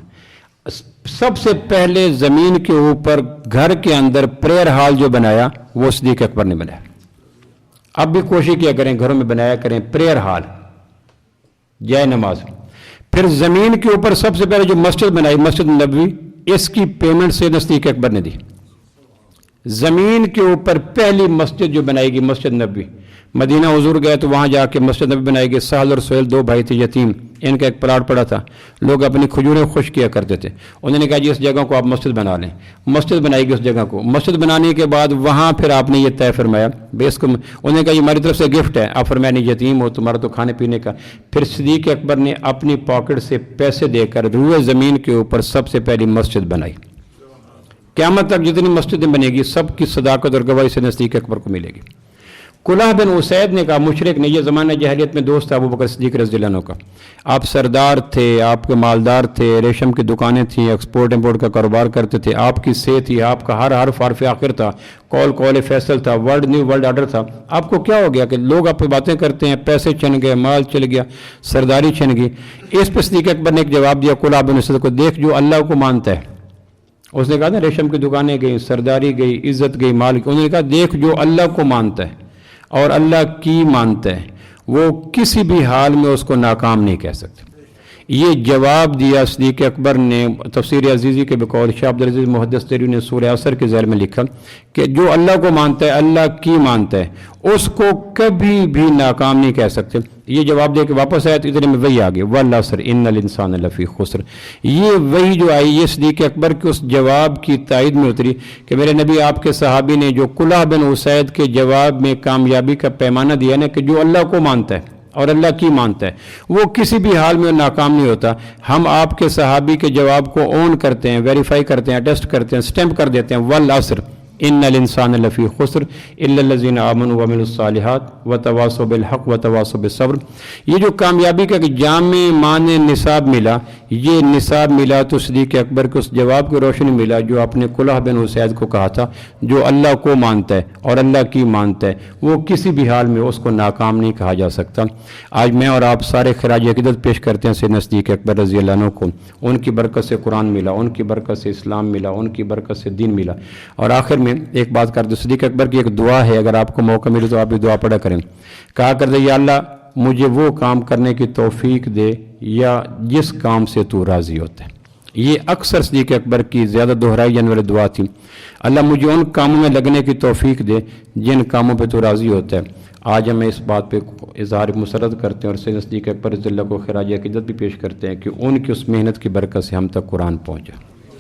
سب سے پہلے زمین کے اوپر گھر کے اندر پریئر ہال جو بنایا وہ صدیق اکبر نے بنایا. اب بھی کوشش کیا کریں گھروں میں بنایا کریں پریئر ہال, جائے نماز. پھر زمین کے اوپر سب سے پہلے جو مسجد بنائی مسجد نبوی, اس کی پیمنٹ سے صدیق اکبر نے دی. زمین کے اوپر پہلی مسجد جو بنائی گئی مسجد نبوی. مدینہ حضور گئے تو وہاں جا کے مسجد نبوی بنائی گئی. سہل اور سہیل 2 بھائی تھے یتیم, ان کا ایک پلاٹ پڑا تھا, لوگ اپنی کھجوریں خوش کیا کرتے تھے. انہوں نے کہا جی اس جگہ کو آپ مسجد بنا لیں. مسجد بنائی گئی اس جگہ کو. مسجد بنانے کے بعد وہاں پھر آپ نے یہ طے فرمایا اس کو, انہوں نے کہا یہ ہماری طرف سے گفٹ ہے. آپ فرمایا نہیں یتیم ہو, تمہارا تو کھانے پینے کا. پھر صدیق اکبر نے اپنی پاکٹ سے پیسے دے کر روئے زمین کے اوپر سب سے پہلی مسجد بنائی. قیامت تک جتنی مسجدیں بنے گی سب کی صداقت اور گواہی سے صدیق اکبر کو ملے گی. کلہ بن اسید نے کہا, مشرک نے, یہ زمانہ جاہلیت میں دوست تھا ابو بکر صدیق رضی اللہ عنہ کا, آپ سردار تھے, آپ کے مالدار تھے, ریشم کی دکانیں تھیں, ایکسپورٹ امپورٹ کا کاروبار کرتے تھے, آپ کی صحت تھی, آپ کا ہر حرف حرف آخر تھا, قول فیصل تھا, ورلڈ نیو ورلڈ آرڈر تھا. آپ کو کیا ہو گیا کہ لوگ آپ پہ باتیں کرتے ہیں, پیسے چھن گئے, مال چل گیا, سرداری چھن گئی. اس پہ صدیق اکبر نے ایک جواب دیا کلہ بن اسید کو, دیکھ جو اللہ کو مانتا ہے. اس نے کہا نا ریشم کی دکانیں گئی, سرداری گئی, عزت گئی, مال گئی. انہوں نے کہا دیکھ جو اللہ کو مانتا ہے اور اللہ کی مانتا ہے وہ کسی بھی حال میں اس کو ناکام نہیں کہہ سکتے. یہ جواب دیا صدیق اکبر نے. تفسیر عزیزی کے بقول شاہ عبدالعزیز محدث دہلوی نے سورہ عصر کے ذیل میں لکھا کہ جو اللہ کو مانتا ہے, اللہ کی مانتا ہے, اس کو کبھی بھی ناکام نہیں کہہ سکتے. یہ جواب دے کے واپس آیا تو اتنے میں وہی آگے والعصر ان الانسان لفی خسر. یہ وہی جو آئی یہ صدیق اکبر کے اس جواب کی تائید میں اتری کہ میرے نبی آپ کے صحابی نے جو کلہ بن اسید کے جواب میں کامیابی کا پیمانہ دیا نا کہ جو اللہ کو مانتا ہے اور اللہ کی مانتا ہے وہ کسی بھی حال میں ناکام نہیں ہوتا. ہم آپ کے صحابی کے جواب کو اون کرتے ہیں, ویریفائی کرتے ہیں, ٹیسٹ کرتے ہیں, سٹیمپ کر دیتے ہیں. والعصر ان الانسان لفی خسر الا الذین آمنوا وعملوا الصالحات وتواصوا بالحق وتواصوا بالصبر. یہ جو کامیابی کا جامع معنی نصاب ملا, یہ نصاب ملا تو صدیق اکبر کو اس جواب کی روشنی ملا جو آپ نے کلہ بن اسید کو کہا تھا جو اللہ کو مانتا ہے اور اللہ کی مانتا ہے وہ کسی بھی حال میں اس کو ناکام نہیں کہا جا سکتا. آج میں اور آپ سارے خراج عقیدت پیش کرتے ہیں سیدنا صدیق اکبر رضی اللہ عنہ کو. ان کی برکت سے قرآن ملا, ان کی برکت سے اسلام ملا, ان کی برکت سے دین ملا. اور آخر میں ایک بات کر دو, صدیق اکبر کی ایک دعا ہے, اگر آپ کو موقع ملے تو آپ بھی دعا پڑھا کریں. کہا کرتے یا اللہ مجھے وہ کام کرنے کی توفیق دے یا جس کام سے تو راضی ہوتا ہے. یہ اکثر صدیق اکبر کی زیادہ دہرائی جانے والی دعا تھی، اللہ مجھے ان کاموں میں لگنے کی توفیق دے جن کاموں پہ تو راضی ہوتا ہے۔ آج ہمیں اس بات پہ اظہار مسرت کرتے ہیں اور سید صدیق اکبر رضی اللہ کو خراج عقیدت بھی پیش کرتے ہیں کہ ان کی اس محنت کی برکت سے ہم تک قرآن پہنچا۔